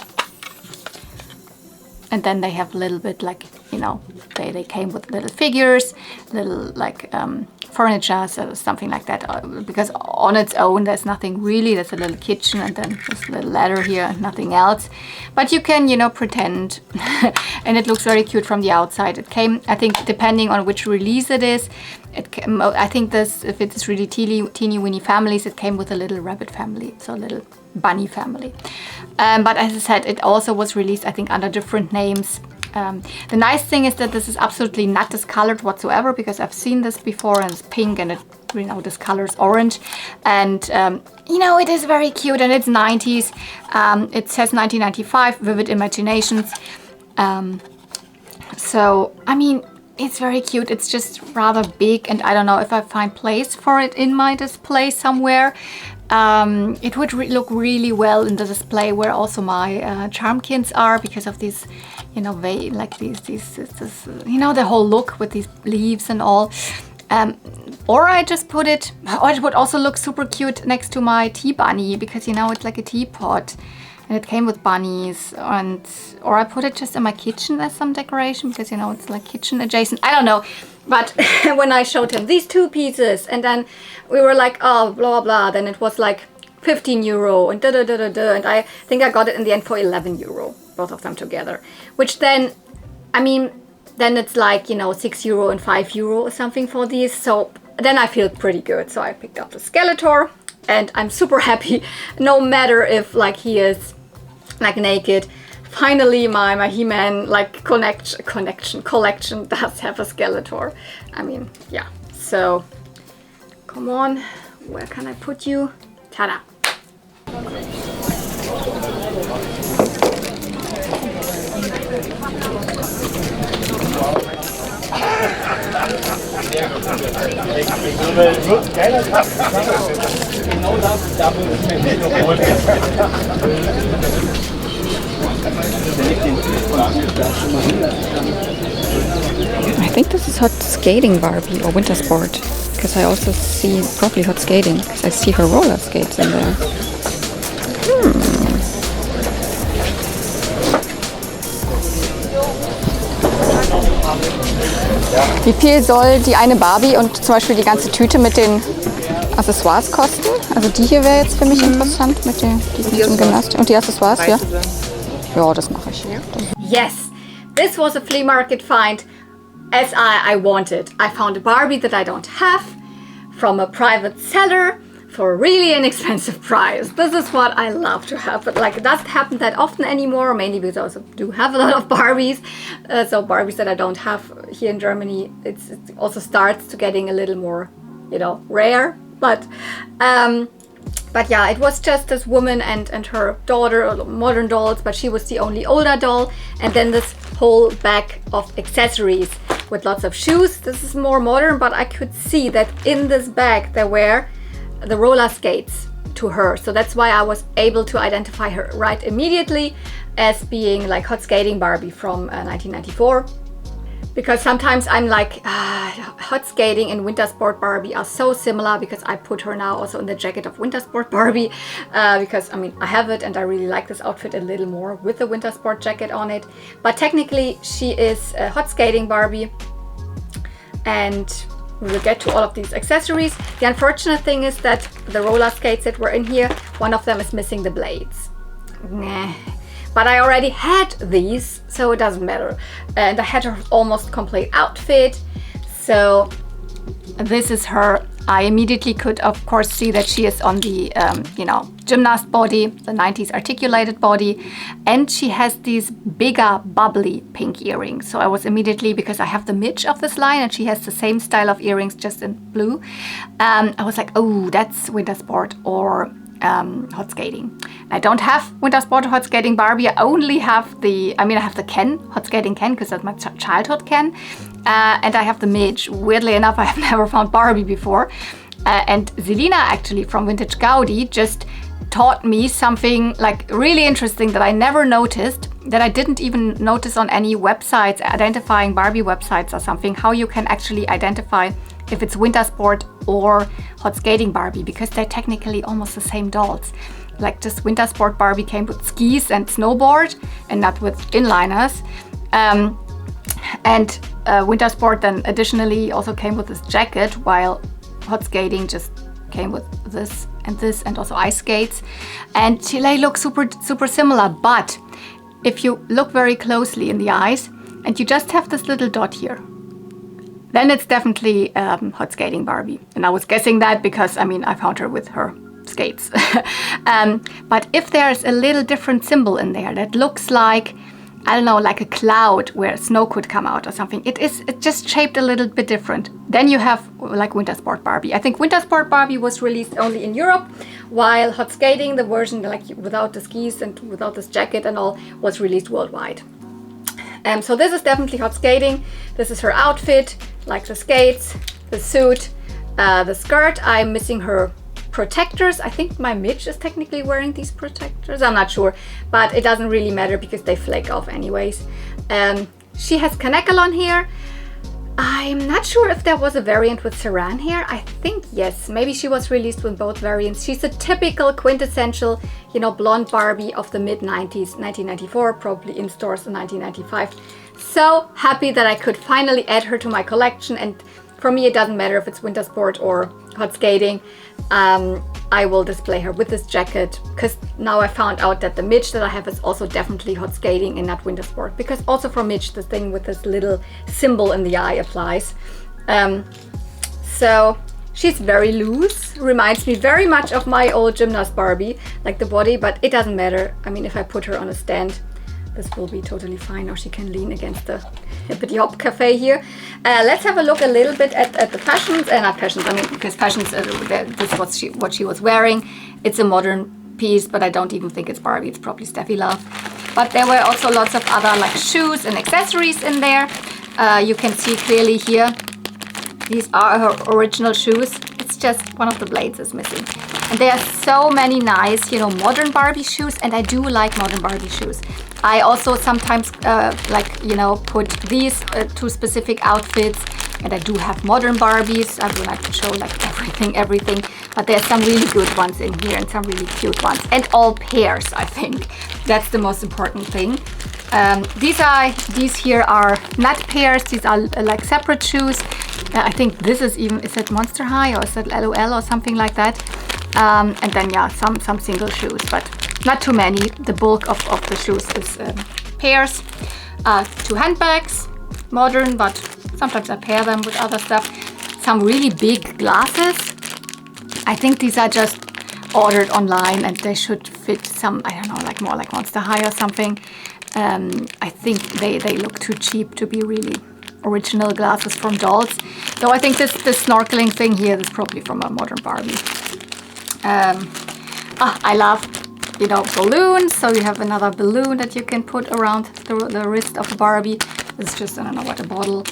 And then they have a little bit like, you know, they came with little figures, little like furniture, so something like that. Because on its own, there's nothing really. There's a little kitchen and then there's a little ladder here and nothing else. But you can, you know, pretend. And it looks very cute from the outside. It came, I think, depending on which release it is. It came, I think this, if it's really teeny weeny families, it came with a little rabbit family, so a little bunny family. But as I said, it also was released, I think, under different names. The nice thing is that this is absolutely not discolored whatsoever, because I've seen this before and it's pink and it, you know, this color is orange. And, you know, it is very cute and it's 90s. It says 1995, Vivid Imaginations. So, I mean, it's very cute. It's just rather big, and I don't know if I find place for it in my display somewhere. It would look really well in the display where also my Charmkins are, because of these, you know, like these, you know, the whole look with these leaves and all. Or I just put it, or it would also look super cute next to my tea bunny, because, you know, it's like a teapot and it came with bunnies. And or I put it just in my kitchen as some decoration, because, you know, it's like kitchen adjacent. I don't know. But when I showed him these two pieces, and then we were like, oh, blah, blah, then it was like 15 euro and and I think I got it in the end for 11 euro, both of them together. Which then, I mean, then it's like, you know, 6 euro and 5 euro or something for these. So then I feel pretty good. So I picked up the Skeletor, and I'm super happy, no matter if like he is like naked. Finally, my He-Man like collection does have a Skeletor. I mean, yeah. So, come on, Where can I put you? Ta-da! I think this is Hot Skating Barbie or Winter Sport, because I also see probably Hot Skating, because I see her roller skates in there. Wie viel soll die eine Barbie und zum Beispiel die ganze Tüte mit den Accessoires kosten? Also die hier wäre jetzt für mich interessant mit diesem Gymnastik. Und die Accessoires, ja? Ja, das mache ich. Yes, this was a flea market find as I wanted. I found a Barbie that I don't have from a private seller for a really inexpensive price. This is what I love to have, but like it doesn't happen that often anymore, mainly because I also do have a lot of Barbies. So Barbies that I don't have here in Germany, it also starts to getting a little more, you know, rare. But yeah, it was just this woman and her daughter, modern dolls, but she was the only older doll. And then this whole bag of accessories with lots of shoes. This is more modern, but I could see that in this bag there were the roller skates to her. So that's why I was able to identify her right immediately as being like Hot Skating Barbie from 1994. Because sometimes I'm like, Hot Skating and Winter Sport Barbie are so similar, because I put her now also in the jacket of Winter Sport Barbie, because I mean I have it and I really like this outfit a little more with the Winter Sport jacket on it. But technically she is a Hot Skating Barbie, and we will get to all of these accessories. The unfortunate thing is that the roller skates that were in here, one of them is missing the blades. Nah. But I already had these, so it doesn't matter. And I had her almost complete outfit. So this is her. I immediately could, of course, see that she is on the, you know, gymnast body, the 90s articulated body. And she has these bigger, bubbly pink earrings. So I was immediately, because I have the midge of this line and she has the same style of earrings, just in blue. I was like, oh, that's Winter Sport or Hot Skating. I don't have Winter Sport or Hot Skating Barbie. I only have the, I have the Ken, Hot Skating Ken, because that's my childhood Ken. And I have the midge. Weirdly enough, I have never found Barbie before. And Selina, actually, from Vintage Gaudi, just taught me something like really interesting that I never noticed, that I didn't even notice on any websites, identifying Barbie websites or something, how you can actually identify if it's Winter Sport or Hot Skating Barbie, because they're technically almost the same dolls. Like, just Winter Sport Barbie came with skis and snowboard and not with inliners. And Winter Sport then additionally also came with this jacket, while Hot Skating just came with this and also ice skates. And they look super similar, but if you look very closely in the eyes and you just have this little dot here, then it's definitely Hot Skating Barbie. And I was guessing that because, I found her with her skates. But if there's a little different symbol in there that looks like, I don't know, like a cloud where snow could come out or something, it's just shaped a little bit different, then you have like Winter Sport Barbie. I think Winter Sport Barbie was released only in Europe, while Hot Skating, the version like without the skis and without this jacket and all, was released worldwide. So this is definitely Hot Skating. This is her outfit, like the skates, the suit, the skirt. I'm missing her protectors. I think my midge is technically wearing these protectors. I'm not sure, but it doesn't really matter because they flake off anyways. She has canacle on here. I'm not sure if there was a variant with saran here. I think yes, maybe she was released with both variants. She's a typical quintessential, blonde Barbie of the mid-90s, 1994, probably in stores in 1995. So happy that I could finally add her to my collection, and for me it doesn't matter if it's Winter Sport or Hot Skating. I will display her with this jacket, because now I found out that the midge that I have is also definitely Hot Skating and not Winter Sport, because also for midge the thing with this little symbol in the eye applies. So she's very loose, reminds me very much of my old gymnast Barbie, like the body, but it doesn't matter. If I put her on a stand, this will be totally fine. Or she can lean against the Hippity Hop Cafe here. Let's have a look a little bit at the fashions. Not fashions, I mean, because fashions, this is what she was wearing. It's a modern piece, but I don't even think it's Barbie. It's probably Steffi Love. But there were also lots of other like shoes and accessories in there. You can see clearly here, these are her original shoes. It's just one of the blades is missing. And there are so many nice, you know, modern Barbie shoes, and I do like modern Barbie shoes. I also sometimes like, you know, put these to specific outfits, and I do have modern Barbies. I would like to show like everything, but there's some really good ones in here and some really cute ones, and all pairs. I think that's the most important thing. These here are not pairs. These are like separate shoes. I think this is that Monster High or is that LOL or something like that. And then yeah, some single shoes, but not too many. The bulk of the shoes is pairs. 2 handbags, modern, but sometimes I pair them with other stuff. Some really big glasses. I think these are just ordered online and they should fit some, I don't know, like more like Monster High or something. I think they look too cheap to be really original glasses from dolls. So I think this snorkeling thing here is probably from a modern Barbie. I love, you know, balloons. So you have another balloon that you can put around the wrist of a Barbie. This is just, I don't know what, a bottle.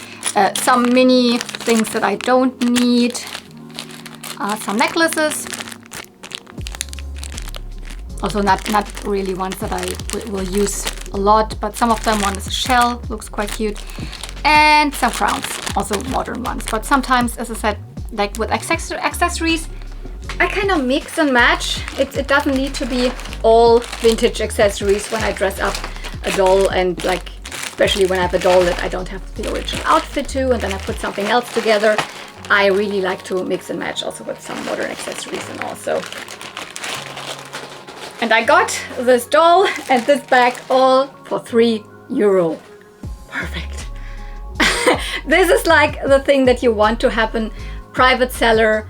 Some mini things that I don't need. Some necklaces. Also not really ones that I will use a lot, but some of them. One is a shell, looks quite cute. And some crowns, also modern ones. But sometimes, as I said, like with accessories, I kind of mix and match. It doesn't need to be all vintage accessories when I dress up a doll, and like especially when I have a doll that I don't have the original outfit to, and then I put something else together. I really like to mix and match also with some modern accessories and also. And I got this doll and this bag all for €3. Perfect. This is like the thing that you want to happen. Private seller,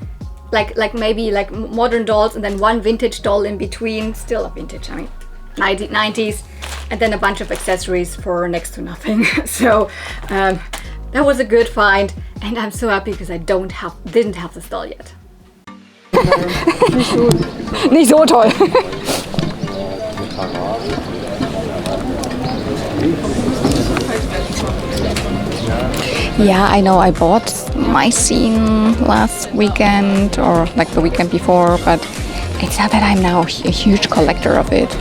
like maybe like modern dolls and then one vintage doll in between. Still a vintage, I mean 90s, and then a bunch of accessories for next to nothing. So that was a good find, and I'm so happy because I didn't have this doll yet. Nicht so toll. Yeah, I know I bought my scene last weekend or like the weekend before, but it's not that I'm now a huge collector of it.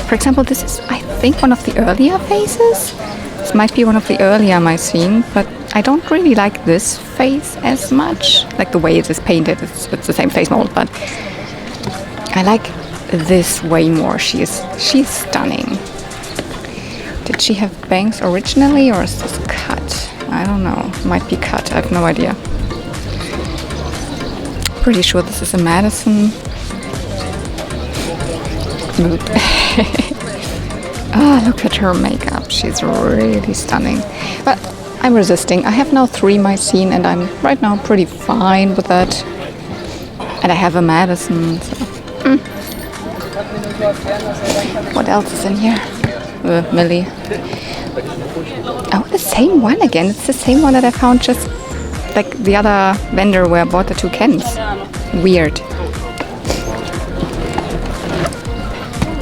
For example, this is, I think, one of the earlier faces. This might be one of the earlier my scene, but I don't really like this face as much. Like the way it is painted, it's the same face mold, but I like this way more. She's stunning. Did she have bangs originally or is this cut? I don't know. Might be cut. I have no idea. Pretty sure this is a Madison. Oh, look at her makeup. She's really stunning. But I'm resisting. I have now 3 Mycene and I'm right now pretty fine with that. And I have a Madison. So. What else is in here? Millie. Oh, the same one again. It's the same one that I found just like the other vendor where I bought the 2 cans. Weird.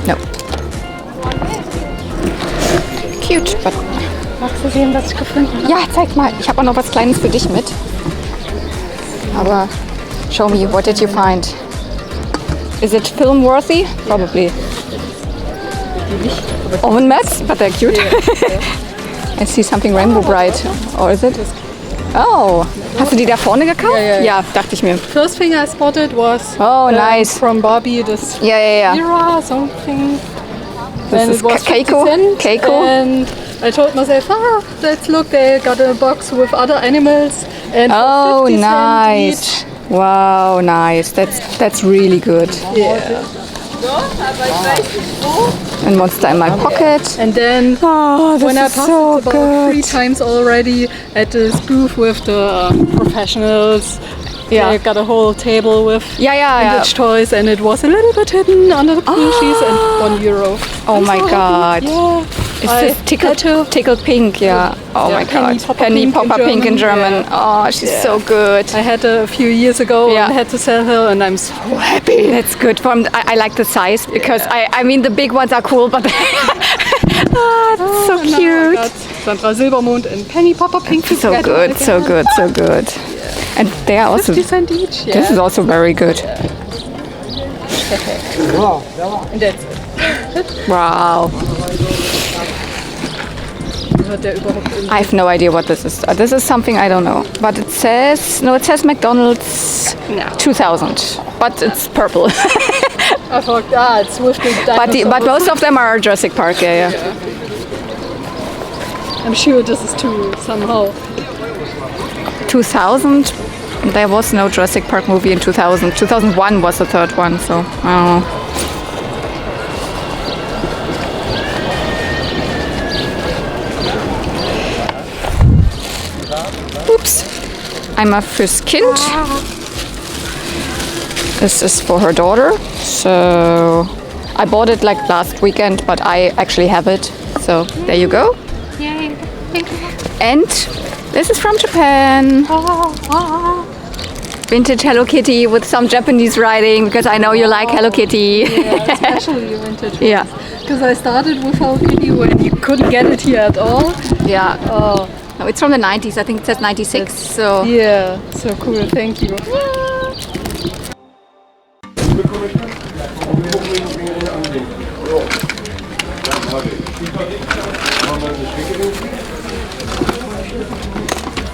No. Cute, but... Magst du sehen, was ich gefunden habe? Ja, zeig mal. Ich habe auch noch was Kleines für dich mit. Aber show me, what did you find? Is it film worthy? Probably. Oven mats, but they're cute. I see something rainbow bright. Or is it? Oh, hast du die da vorne gekauft? Ja, dachte ich mir. First thing I spotted was nice. From Barbie, this Era something. This is Keiko. And I told myself, let's look, they got a box with other animals. And oh, nice. Wow, nice. That's really good. Yeah. And monster in my pocket. And then when I passed so about 3 times already at this booth with the professionals, Yeah. They got a whole table with Yeah. vintage toys, and it was a little bit hidden under the plushies, and €1. Oh my god. Yeah. Is I this tickle pink? Yeah. Oh Yeah, my Penny god. Popper Penny Pink in Popper Pink in German. German. Oh, she's so good. I had her a few years ago Yeah. and had to sell her, and I'm so happy. That's good. I like the size because I mean the big ones are cool, but it's so Now I cute. got Sandra Silbermond and Penny Popper Pink. So together good, again. so good, so good. And they are also. 50 cent each. Yeah. This is also very good. And that's it. Wow. Hat der überhaupt irgendwie- I have no idea what this is. This is something I don't know. But it says McDonald's 2000. But it's purple. I thought, it's with the but dinosaurs. most of them are Jurassic Park. Yeah. I'm sure this is too somehow. 2000. There was no Jurassic Park movie in 2000. 2001 was the third one. So I don't know. Oops. Einmal fürs Kind. This is for her daughter. So I bought it like last weekend, but I actually have it. So there you go. And this is from Japan. Vintage Hello Kitty with some Japanese writing because I know you like Hello Kitty. Yeah, especially vintage. Yeah. Because I started with Hello Kitty when you couldn't get it here at all. Yeah. Oh, No, it's from the 90s. I think it says 96. So yeah, so cool. Thank you.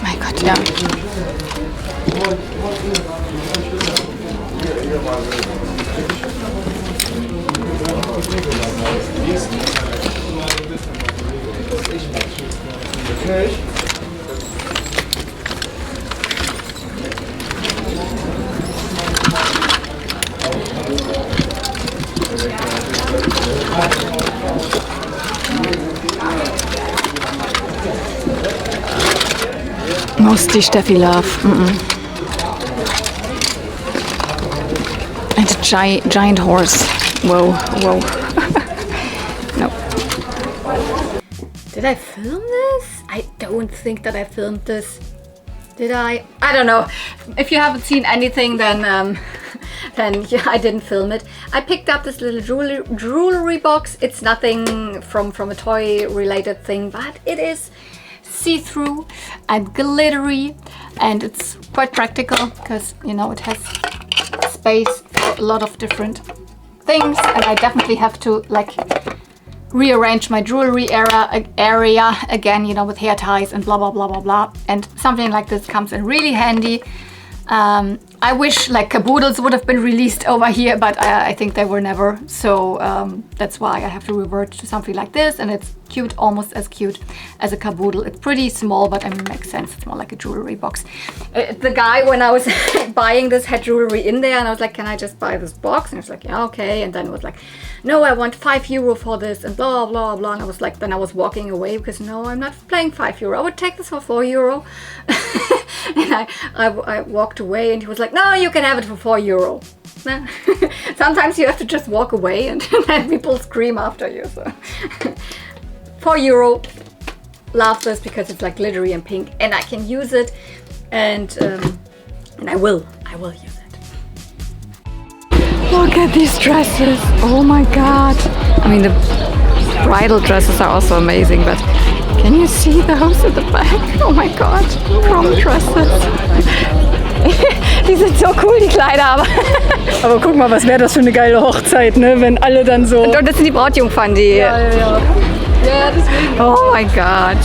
mein Gott, ja. Mostly Steffi love. And a giant horse. Whoa. No. Did I film this? I don't think that I filmed this. Did I? I don't know. If you haven't seen anything, then yeah, I didn't film it. I picked up this little jewelry box. It's nothing from a toy related thing, but it is see-through and glittery, and it's quite practical because, you know, it has space for a lot of different things, and I definitely have to like rearrange my jewelry area again, you know, with hair ties and blah blah blah blah blah, and something like this comes in really handy. I wish like caboodles would have been released over here, but I think they were never, so that's why I have to revert to something like this, and it's cute, almost as cute as a caboodle. It's pretty small, but I mean, it makes sense. It's more like a jewelry box. The guy, when I was buying this, had jewelry in there, and I was like, can I just buy this box? And he was like, yeah, okay. And then it was like, no, I want €5 for this, and blah blah blah. And I was like, then I was walking away because no, I'm not paying €5. I would take this for €4. And I walked away, and he was like, no, you can have it for €4. Sometimes you have to just walk away, and then people scream after you. So €4. Love this because it's like glittery and pink, and I can use it, and I will use it. Look at these dresses! Oh my god! I mean, the bridal dresses are also amazing, but can you see those at the back? Oh my god! Prom dresses! Die sind so cool, die Kleider, aber... Aber guck mal, was wäre das für eine geile Hochzeit, ne? Wenn alle dann so... Und das sind die Brautjungfern, die... Ja. Ja, deswegen. Oh my god!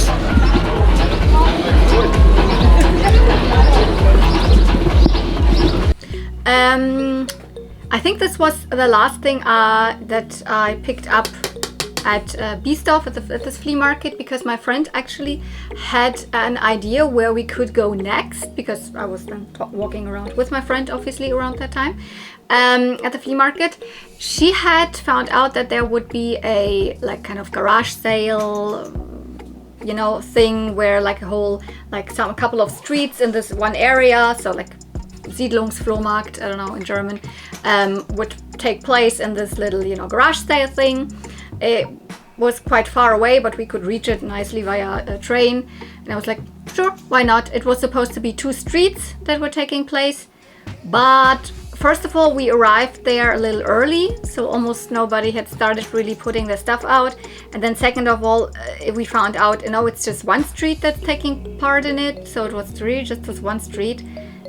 I think this was the last thing that I picked up at Beestorf at this flea market, because my friend actually had an idea where we could go next, because I was then walking around with my friend obviously around that time at the flea market. She had found out that there would be a like kind of garage sale, you know, thing where like a whole, like a couple of streets in this one area, so like Siedlungsflohmarkt, I don't know in German, would take place in this little, you know, garage sale thing. It was quite far away, but we could reach it nicely via a train. And I was like, sure, why not? It was supposed to be 2 streets that were taking place, but first of all, we arrived there a little early, so almost nobody had started really putting their stuff out. And then second of all, we found out, you know, it's just 1 street that's taking part in it. So it was really just this 1 street.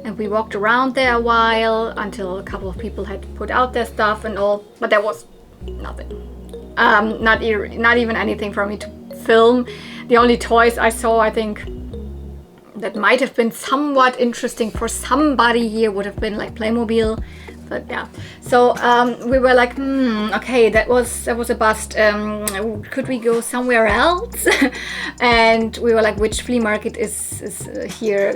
And we walked around there a while until a couple of people had put out their stuff and all. But there was nothing. Not even anything for me to film. The only toys I saw, I think, that might have been somewhat interesting for somebody here would have been like Playmobil, but yeah. So we were like, okay, that was a bust. Could we go somewhere else? And we were like, which flea market is here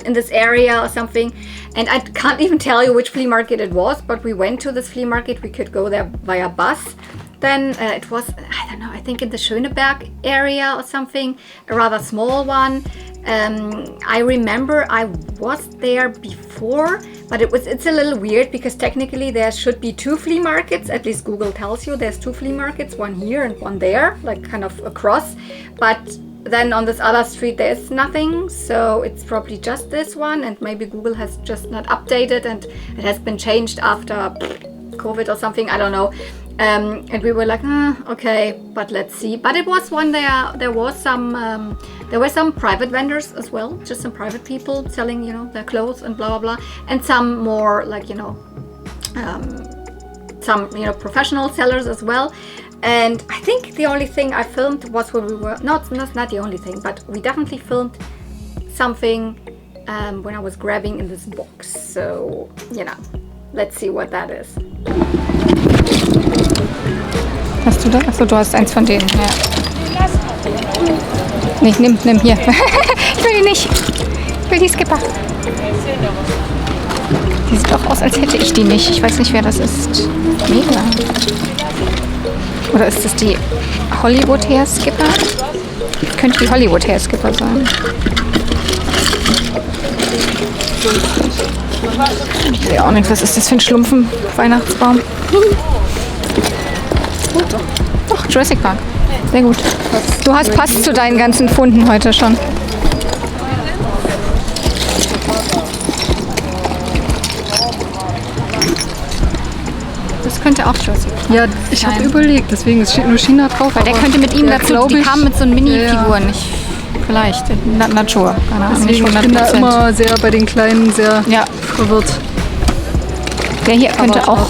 in this area or something? And I can't even tell you which flea market it was, but we went to this flea market. We could go there via bus. Then it was, I don't know, I think in the Schöneberg area or something, a rather small one. I remember I was there before, but it's a little weird because technically there should be 2 flea markets. At least Google tells you there's 2 flea markets, one here and one there, like kind of across. But then on this other street there's nothing, so it's probably just this one, and maybe Google has just not updated and it has been changed after COVID or something, I don't know. And we were like, okay, but let's see. But it was one there was some there were some private vendors as well, just some private people selling, you know, their clothes and blah blah blah, and some more like, you know, some, you know, professional sellers as well. And I think the only thing I filmed was when we were not the only thing, but we definitely filmed something when I was grabbing in this box. So, you know, let's see what that is. Hast du da? Achso, du hast eins von denen. Ja. Nee, nimm hier. Ich will die nicht. Ich will die Skipper. Die sieht doch aus, als hätte ich die nicht. Ich weiß nicht, wer das ist. Mega. Oder ist das die Hollywood Hair Skipper? Das könnte die Hollywood Hair Skipper sein. Ich sehe auch nicht, was ist das für ein Schlumpfen-Weihnachtsbaum? Doch, Jurassic Park. Sehr gut. Du hast passt zu deinen ganzen Funden heute schon. Das könnte auch Jurassic Park. Ja, ich habe überlegt, deswegen es steht nur China drauf. Weil der könnte mit ihm dazu, die kamen mit so Mini-Figuren. Vielleicht, Natur. Deswegen, ich bin da immer sehr bei den Kleinen sehr verwirrt. Der hier könnte auch.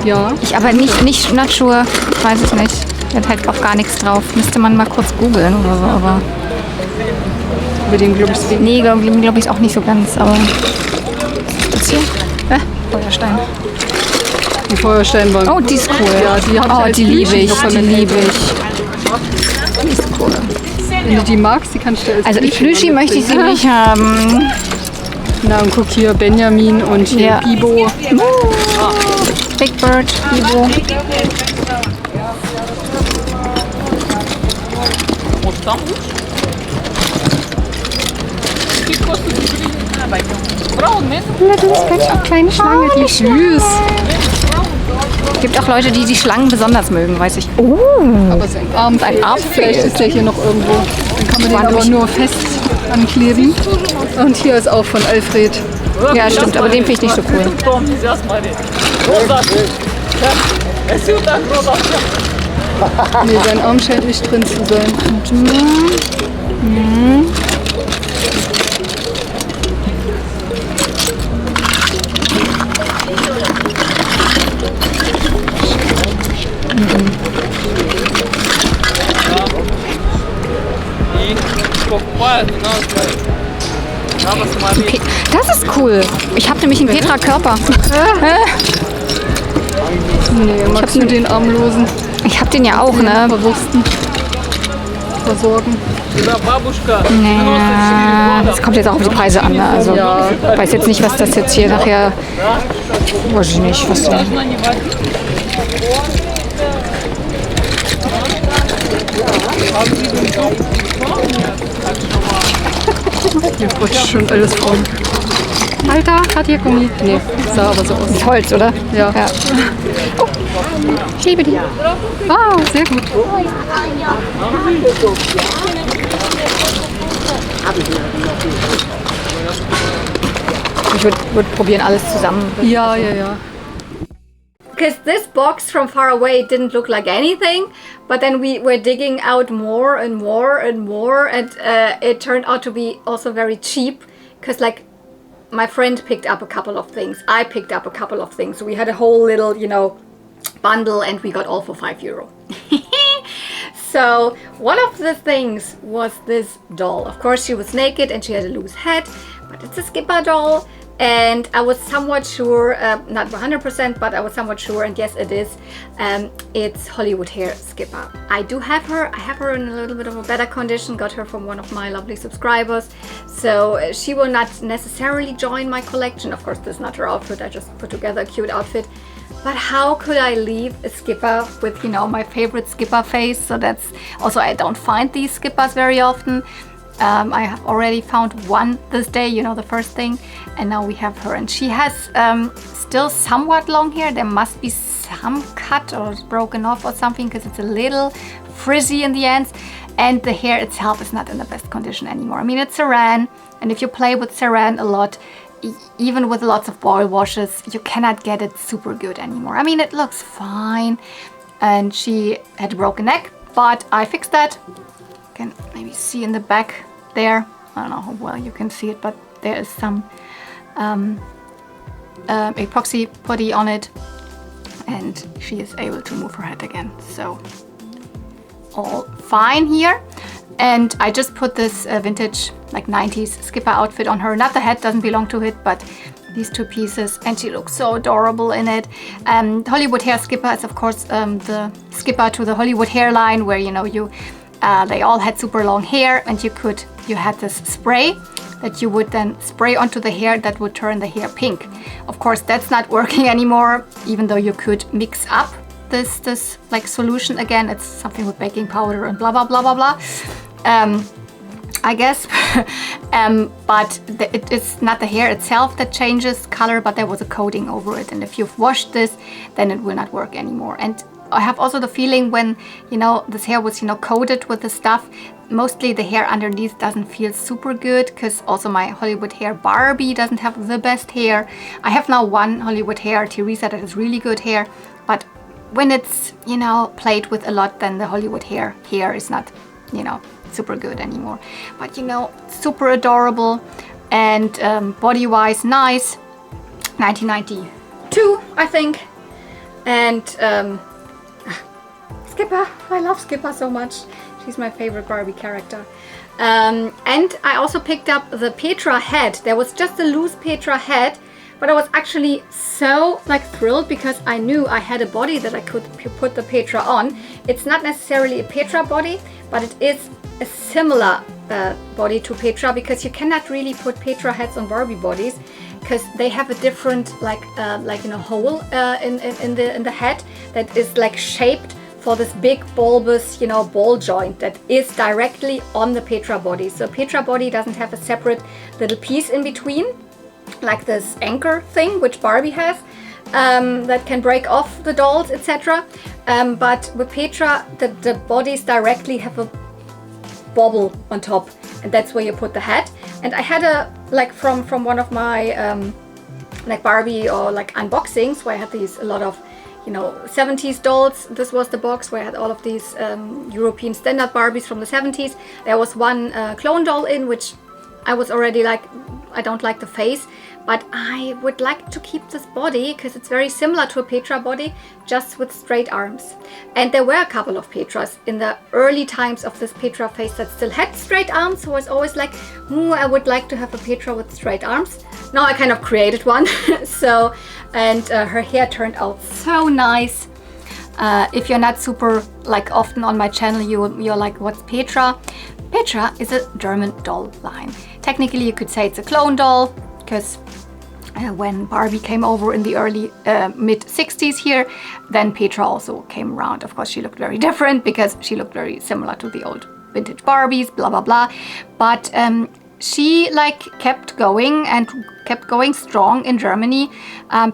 Ja. Aber nicht Natur, weiß ich nicht. Der hat halt auch gar nichts drauf. Müsste man mal kurz googeln oder so. Aber über den glaube ich. Nee, glaube ich auch nicht so ganz. Aber was ist das hier? Feuerstein. Die Feuersteine waren. Oh, die ist cool. Ja, die liebe ich. Die liebe ich. Die ist cool. Wenn du die magst, die kannst du als Also Plüschi möchte ich sie nicht haben. Na, und guck hier, Benjamin und hier Bibo. Big Bird, Bibo. Das ist auch kleine Schlange, die süß. Es gibt auch Leute, die Schlangen besonders mögen, weiß ich. Oh, aber sein Arm fehlt. Vielleicht ist der hier noch irgendwo. Dann kann man den aber nur fest ankleben. Und hier ist auch von Alfred. Ja, stimmt, aber den finde ich nicht so cool. Nee, sein Arm scheint nicht drin zu sein. Okay, das ist cool. Ich habe nämlich einen Petra Körper. Nee, magst du den Armlosen? Ich habe den ja auch, ne? Verwursten. Versorgen. Ja, das kommt jetzt auch auf die Preise an, ne? Also ich weiß jetzt nicht, was das jetzt hier nachher. Weiß ich nicht, was da. Hier rutscht schon alles voll. Alter, Radiergummi. Nee, sah aber so aus. Mit Holz, oder? Ja. Oh, ich liebe die. Ah, sehr gut. Ich würd probieren, alles zusammen. Ja. Because this box from far away didn't look like anything, but then we were digging out more and more and more, and it turned out to be also very cheap, because like my friend picked up a couple of things, I picked up a couple of things, so we had a whole little, you know, bundle, and we got all for €5. So one of the things was this doll. Of course she was naked and she had a loose head, but it's a Skipper doll. And I was somewhat sure, not 100%, but I was somewhat sure, and yes it is, it's Hollywood Hair Skipper. I do have her. I have her in a little bit of a better condition, got her from one of my lovely subscribers, so she will not necessarily join my collection. Of course this is not her outfit, I just put together a cute outfit. But how could I leave a Skipper with, you know, my favorite Skipper face? So that's also, I don't find these Skippers very often. I have already found one this day, you know, the first thing, and now we have her, and she has still somewhat long hair. There must be some cut or broken off or something, because it's a little frizzy in the ends, and the hair itself is not in the best condition anymore. I mean, it's saran, and if you play with saran a lot, even with lots of boil washes, you cannot get it super good anymore. I mean, it looks fine, and she had a broken neck, but I fixed that. Can maybe see in the back there, I don't know how well you can see it, but there is some epoxy putty on it, and she is able to move her head again, so all fine here. And I just put this vintage like 90s Skipper outfit on her. Not the head, doesn't belong to it, but these two pieces, and she looks so adorable in it. Hollywood Hair Skipper is of course the Skipper to the Hollywood Hair line, where, you know, they all had super long hair, and you had this spray that you would then spray onto the hair that would turn the hair pink. Of course that's not working anymore, even though you could mix up this like solution again. It's something with baking powder and blah blah blah blah blah, I guess. But it is not the hair itself that changes color, but there was a coating over it, and if you've washed this, then it will not work anymore. And I have also the feeling when, you know, this hair was, you know, coated with the stuff, mostly the hair underneath doesn't feel super good, because also my Hollywood Hair Barbie doesn't have the best hair. I have now one Hollywood Hair Teresa that has really good hair, but when it's, you know, played with a lot, then the Hollywood Hair is not, you know, super good anymore. But, you know, super adorable, and body-wise nice. 1992, I think. And Skipper, I love Skipper so much. She's my favorite Barbie character. And I also picked up the Petra head. There was just a loose Petra head, but I was actually so like thrilled, because I knew I had a body that I could put the Petra on. It's not necessarily a Petra body, but it is a similar body to Petra, because you cannot really put Petra heads on Barbie bodies, because they have a different like you know, hole in the head that is like shaped for this big bulbous, you know, ball joint that is directly on the Petra body. So Petra body doesn't have a separate little piece in between, like this anchor thing which Barbie has, that can break off the dolls, etc. But with Petra, the bodies directly have a bobble on top, and that's where you put the head. And I had a, like from one of my like Barbie or like unboxings, where I had a lot of, you know, 70s dolls. This was the box where I had all of these European standard Barbies from the 70s. There was one clone doll in which I was already like, I don't like the face, but I would like to keep this body because it's very similar to a Petra body, just with straight arms. And there were a couple of Petras in the early times of this Petra face that still had straight arms, so I was always like, I would like to have a Petra with straight arms. Now I kind of created one. So, and her hair turned out so nice. If you're not super like often on my channel, you're like, what's Petra? Petra is a German doll line. Technically you could say it's a clone doll, because when Barbie came over in the early mid 60s here, then Petra also came around. Of course she looked very different because she looked very similar to the old vintage Barbies, blah blah blah. But she like kept going and kept going strong in Germany.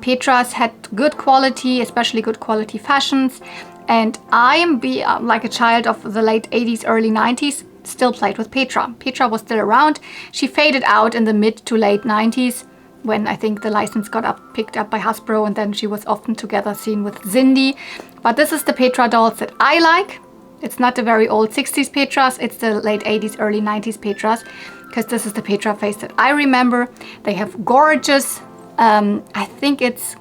Petra's had good quality, especially good quality fashions. And I am like a child of the late 80s, early 90s, still played with Petra. Petra was still around. She faded out in the mid to late 90s when I think the license got picked up by Hasbro, and then she was often seen with Cindy. But this is the Petra dolls that I like. It's not the very old 60s Petras, it's the late 80s, early 90s Petras, because this is the Petra face that I remember. They have gorgeous, I think it's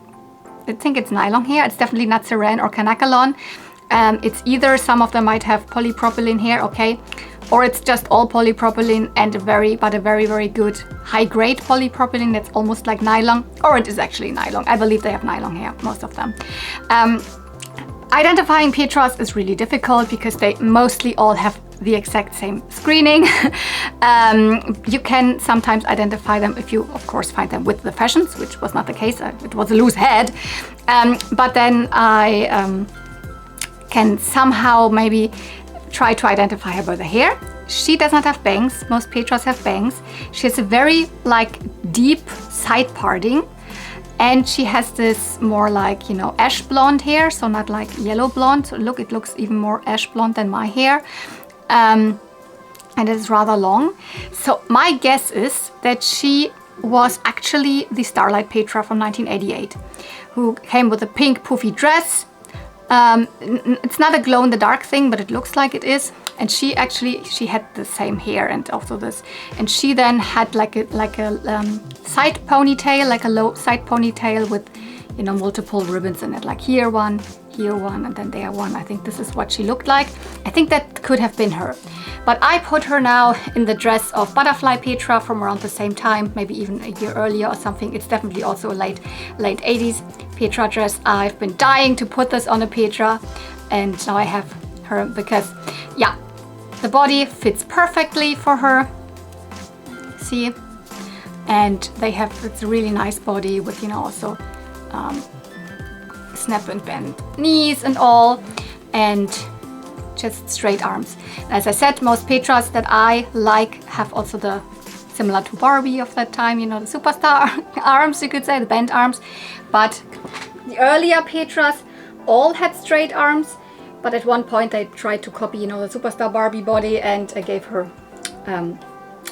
nylon hair. It's definitely not saran or Kanakalon. It's either, some of them might have polypropylene hair, okay, or it's just all polypropylene and a very, very good high-grade polypropylene that's almost like nylon, or it is actually nylon. I believe they have nylon hair, most of them. Identifying Petras is really difficult because they mostly all have the exact same screening. You can sometimes identify them if you, of course, find them with the fashions, which was not the case. It was a loose head. But then I can somehow maybe try to identify her by the hair. She does not have bangs. Most Petras have bangs. She has a very like deep side parting. And she has this more like, you know, ash blonde hair, so not like yellow blonde. So look, it looks even more ash blonde than my hair. And it's rather long. So my guess is that she was actually the Starlight Petra from 1988, who came with a pink poofy dress. It's not a glow-in-the-dark thing, but it looks like it is. And she had the same hair and also this. And she then had like a side ponytail, like a low side ponytail with, you know, multiple ribbons in it, like here one, and then there one. I think this is what she looked like. I think that could have been her. But I put her now in the dress of Butterfly Petra from around the same time, maybe even a year earlier or something. It's definitely also a late 80s Petra dress. I've been dying to put this on a Petra, and now I have her because, yeah, the body fits perfectly for her. See? And it's a really nice body with, you know, also snap and bend knees and all, and just straight arms. As I said, most Petras that I like have also the, similar to Barbie of that time, you know, the superstar arms, you could say, the bent arms. But the earlier Petras all had straight arms, but at one point they tried to copy, you know, the superstar Barbie body, and I gave her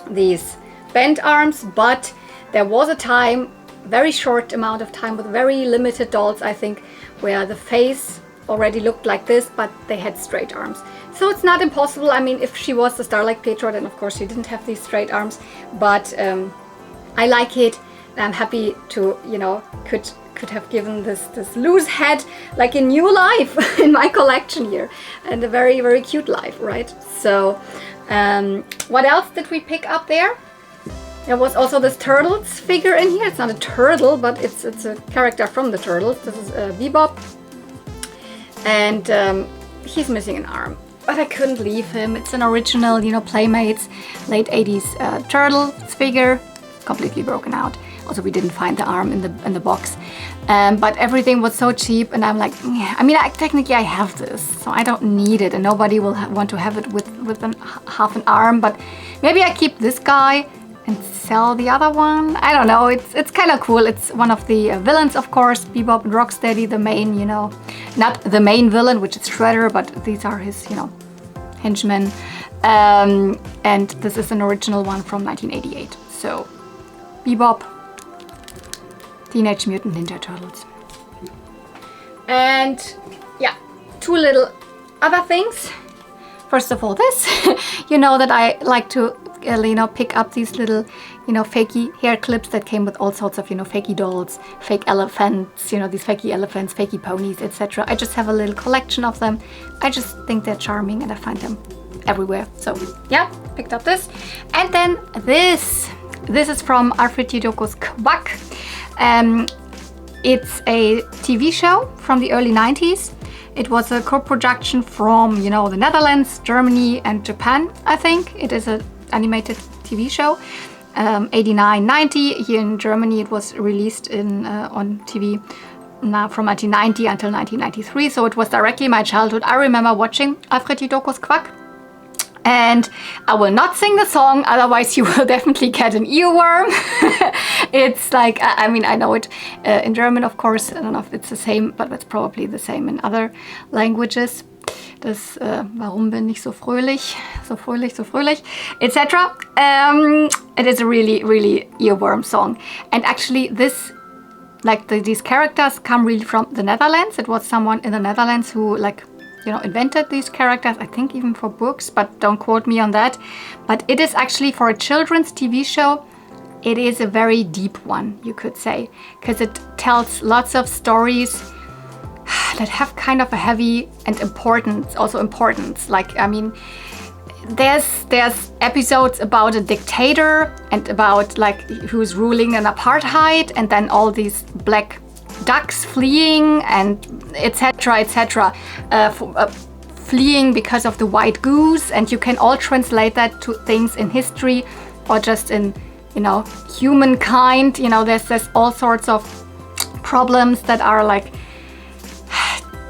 these bent arms. But there was a time, very short amount of time, with very limited dolls, I think, where the face already looked like this, but they had straight arms. So it's not impossible. I mean, if she was the Starlight Petra, then of course she didn't have these straight arms, but I like it. I'm happy to, you know, could have given this loose head like a new life in my collection here, and a very, very cute life, right? So what else did we pick up there? There was also this Turtles figure in here. It's not a turtle, but it's a character from the Turtles. This is Bebop, and he's missing an arm, but I couldn't leave him. It's an original, you know, Playmates late 80s Turtles figure, completely broken out. Also, we didn't find the arm in the box, but everything was so cheap, and I'm like, yeah. I mean, technically I have this, so I don't need it, and nobody will want to have it with half an arm. But maybe I keep this guy and sell the other one. I don't know. It's kind of cool. It's one of the villains, of course, Bebop and Rocksteady, the main, you know, not the main villain, which is Shredder, but these are his, you know, henchmen. And this is an original one from 1988. So, Bebop, Teenage Mutant Ninja Turtles. And yeah, two little other things. First of all, this, you know that I like to, you know, pick up these little, you know, fakey hair clips that came with all sorts of, you know, fakey dolls, fake elephants, you know, these fakey elephants, fakey ponies, etc. I just have a little collection of them. I just think they're charming, and I find them everywhere. So yeah, picked up this. And then this is from Alfred Yudoko's Quack. It's a TV show from the early 90s. It was a co-production from, you know, the Netherlands, Germany, and Japan, I think. It is an animated TV show. 89-90. Here in Germany, it was released on TV now from 1990 until 1993. So it was directly my childhood. I remember watching Alfred Yudoko's Quack. And I will not sing the song, otherwise you will definitely get an earworm. It's like, I mean, I know it in German, of course. I don't know if it's the same, but it's probably the same in other languages. Das Warum bin ich so fröhlich, etc. It is a really, really earworm song. And actually this, like these characters come really from the Netherlands. It was someone in the Netherlands who like, you know, invented these characters, I think even for books, but don't quote me on that. But it is actually for a children's TV show. It is a very deep one, you could say, because it tells lots of stories that have kind of a heavy and importance. Like, I mean, there's episodes about a dictator and about like who's ruling an apartheid, and then all these black ducks fleeing and etc. Fleeing because of the white goose, and you can all translate that to things in history or just in, you know, humankind. You know, there's all sorts of problems that are like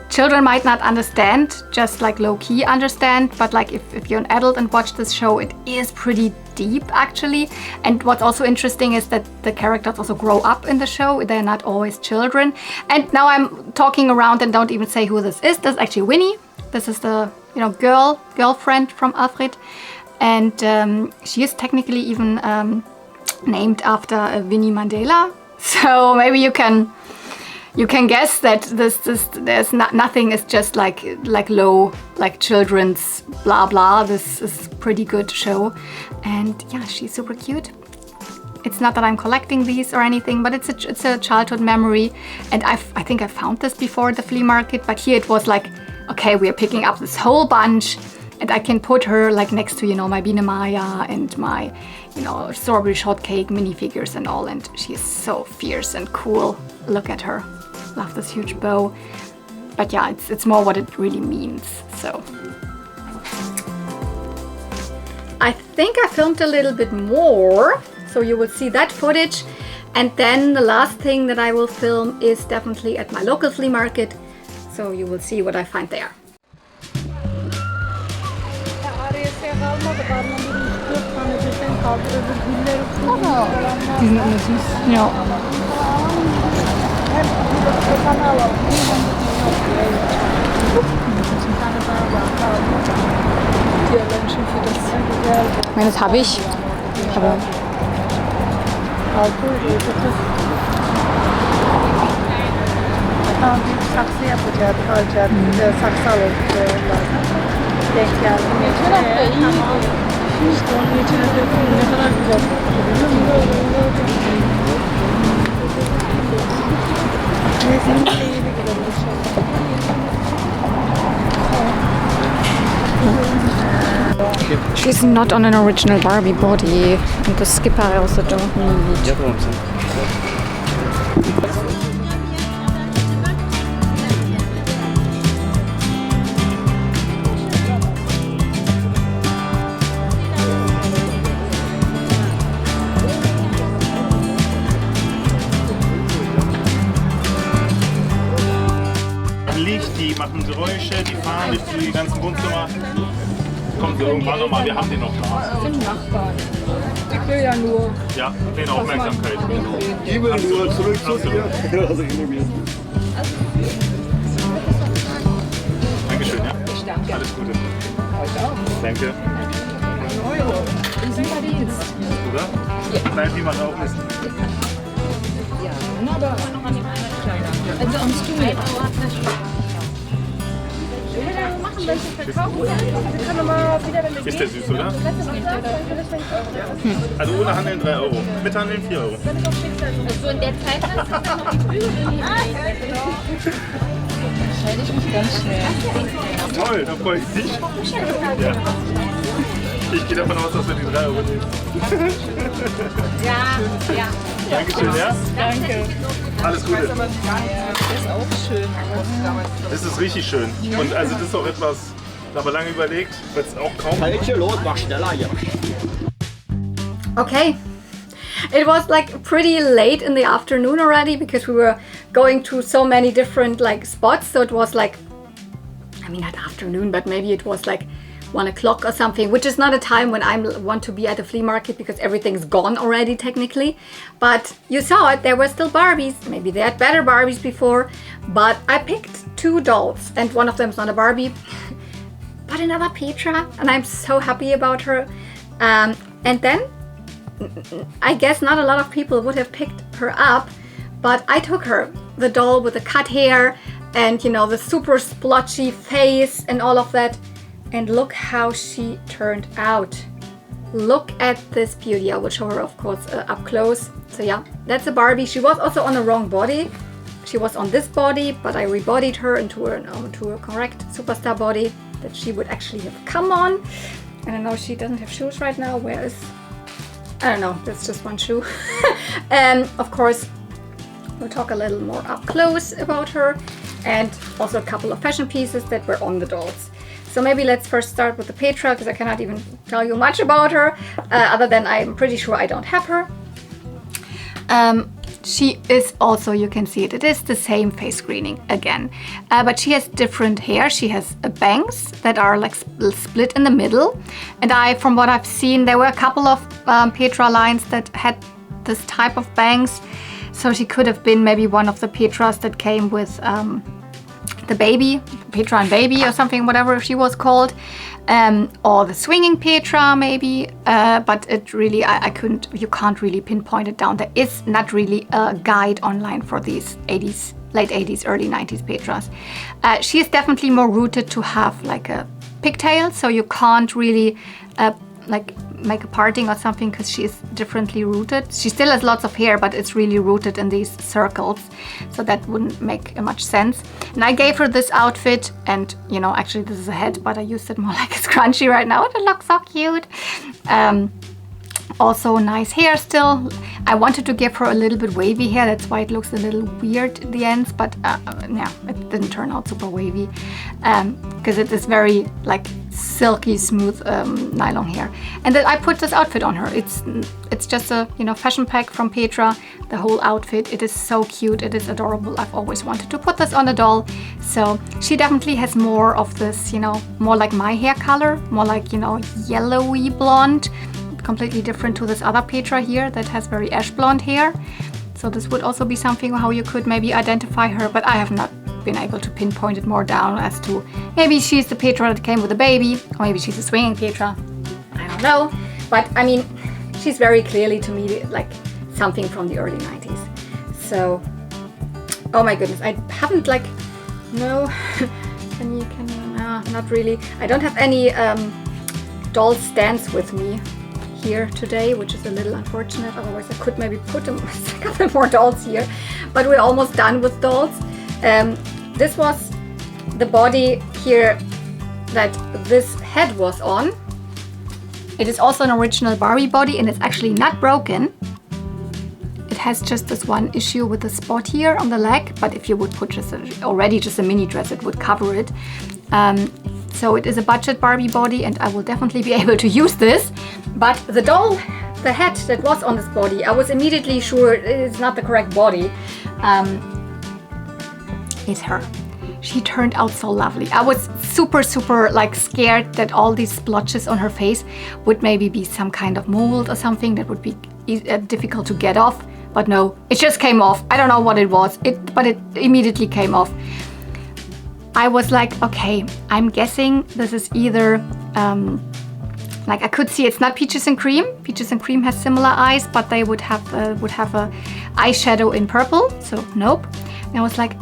children might not understand, just like low-key understand, but like if you're an adult and watch this show, it is pretty deep actually. And what's also interesting is that the characters also grow up in the show. They're not always children. And now I'm talking around and don't even say who this is. This is actually Winnie. This is the, you know, girlfriend from Alfred. And she is technically even named after Winnie Mandela. So maybe you can guess that there's nothing is just like low, like children's blah blah. This is a pretty good show, and yeah, she's super cute. It's not that I'm collecting these or anything, but it's a childhood memory, and I think I found this before at the flea market. But here it was like, okay, we are picking up this whole bunch, and I can put her like next to, you know, my Biene Maya and my, you know, strawberry shortcake minifigures and all, and she is so fierce and cool. Look at her. Love this huge bow. But yeah, it's more what it really means. So I think I filmed a little bit more, so you will see that footage. And then the last thing that I will film is definitely at my local flea market, so you will see what I find there. Die sind alle süß. Ja. Die allein schon für das. Ich meine, das habe ich. Aber saksı yapacağız, alacağız. Saksı alıp denk geldi. İşte onun içine dökülür. Ne kadar güzel. she's not on an original Barbie body, and the skipper I also don't need. Licht, die machen Geräusche, die fahren durch die ganzen Wohnzimmer. Kommt irgendwann nochmal, wir haben den noch da. Sind Nachbarn. Ich will ja nur. Ja, den Aufmerksamkeit. Die will nur zurück zu dir. Dankeschön, ja. Alles Gute. Danke. Euro. Die sind Verdienst. Oder? Ja. Klein Pi macht auch Mist. Ja, wunderbar. Also am Stuhl. Ist der süß, oder? Also ohne Handeln 3 Euro. Mit Handeln 4 Euro. So in der Zeit hast du noch die Flügel Entscheide ich mich ganz schnell. Toll, da freue ich mich. Ja. Ich gehe davon aus, dass wir die 3 Euro nehmen. Ja, ja. Dankeschön, ja? Danke. Alles Gute. Das ist auch schön. Das ist richtig schön. Und also das ist auch etwas, da haben wir lange überlegt, wird es auch kaum. Los, mach schneller hier. Okay. It was like pretty late in the afternoon already because we were going to so many different like spots. So it was like, I mean not afternoon, but maybe it was like 1 o'clock or something, which is not a time when I want to be at a flea market because everything's gone already technically. But you saw it, there were still Barbies. Maybe they had better Barbies before, but I picked 2 dolls, and one of them is not a Barbie, but another Petra, and I'm so happy about her. And then I guess not a lot of people would have picked her up, but I took her, the doll with the cut hair and, you know, the super splotchy face and all of that. And look how she turned out. Look at this beauty. I will show her, of course, up close. So yeah, that's a Barbie. She was also on the wrong body. She was on this body, but I rebodied her into a correct superstar body that she would actually have come on. And I know she doesn't have shoes right now. Where is... I don't know, that's just one shoe. And of course, we'll talk a little more up close about her, and also a couple of fashion pieces that were on the dolls. So maybe let's first start with the Petra, because I cannot even tell you much about her, other than I'm pretty sure I don't have her. She is also, you can see it is the same face screening again, but she has different hair. She has bangs that are like split in the middle, and from what I've seen, there were a couple of Petra lines that had this type of bangs, so she could have been maybe one of the Petras that came with the baby, Petra and baby or something, whatever she was called, or the swinging Petra maybe, but it really, you can't really pinpoint it down. There is not really a guide online for these 80s, late 80s, early 90s Petras. She is definitely more rooted to have like a pigtail, so you can't really like make a parting or something because she is differently rooted. She still has lots of hair, but it's really rooted in these circles, so that wouldn't make much sense. And I gave her this outfit, and you know, actually this is a head, but I used it more like a scrunchie right now. It looks so cute. Also nice hair still. I wanted to give her a little bit wavy hair, that's why it looks a little weird at the ends, but yeah, it didn't turn out super wavy because it is very like silky smooth nylon hair. And then I put this outfit on her. It's just a, you know, fashion pack from Petra, the whole outfit. It is so cute, it is adorable. I've always wanted to put this on a doll. So she definitely has more of this, you know, more like my hair color, more like, you know, yellowy blonde, completely different to this other Petra here that has very ash blonde hair. So this would also be something how you could maybe identify her, but I have not been able to pinpoint it more down as to maybe she's the Petra that came with a baby, or maybe she's a swinging Petra. I don't know, but I mean, she's very clearly to me like something from the early 90s. So, oh my goodness, I haven't like, no, not really. I don't have any doll stands with me here today, which is a little unfortunate. Otherwise I could maybe put a couple more dolls here, but we're almost done with dolls. This was the body here that this head was on. It is also an original Barbie body, and it's actually not broken. It has just this one issue with the spot here on the leg, but if you would put just a mini dress, it would cover it. So it is a budget Barbie body, and I will definitely be able to use this. But the doll, the head that was on this body, I was immediately sure it is not the correct body. It's her. She turned out so lovely. I was super like scared that all these splotches on her face would maybe be some kind of mold or something that would be difficult to get off. But no, it just came off. I don't know what it was, but it immediately came off. I was like, okay, I'm guessing this is either, like I could see it's not Peaches and Cream. Peaches and Cream has similar eyes, but they would have a eyeshadow in purple, so nope. And I was like,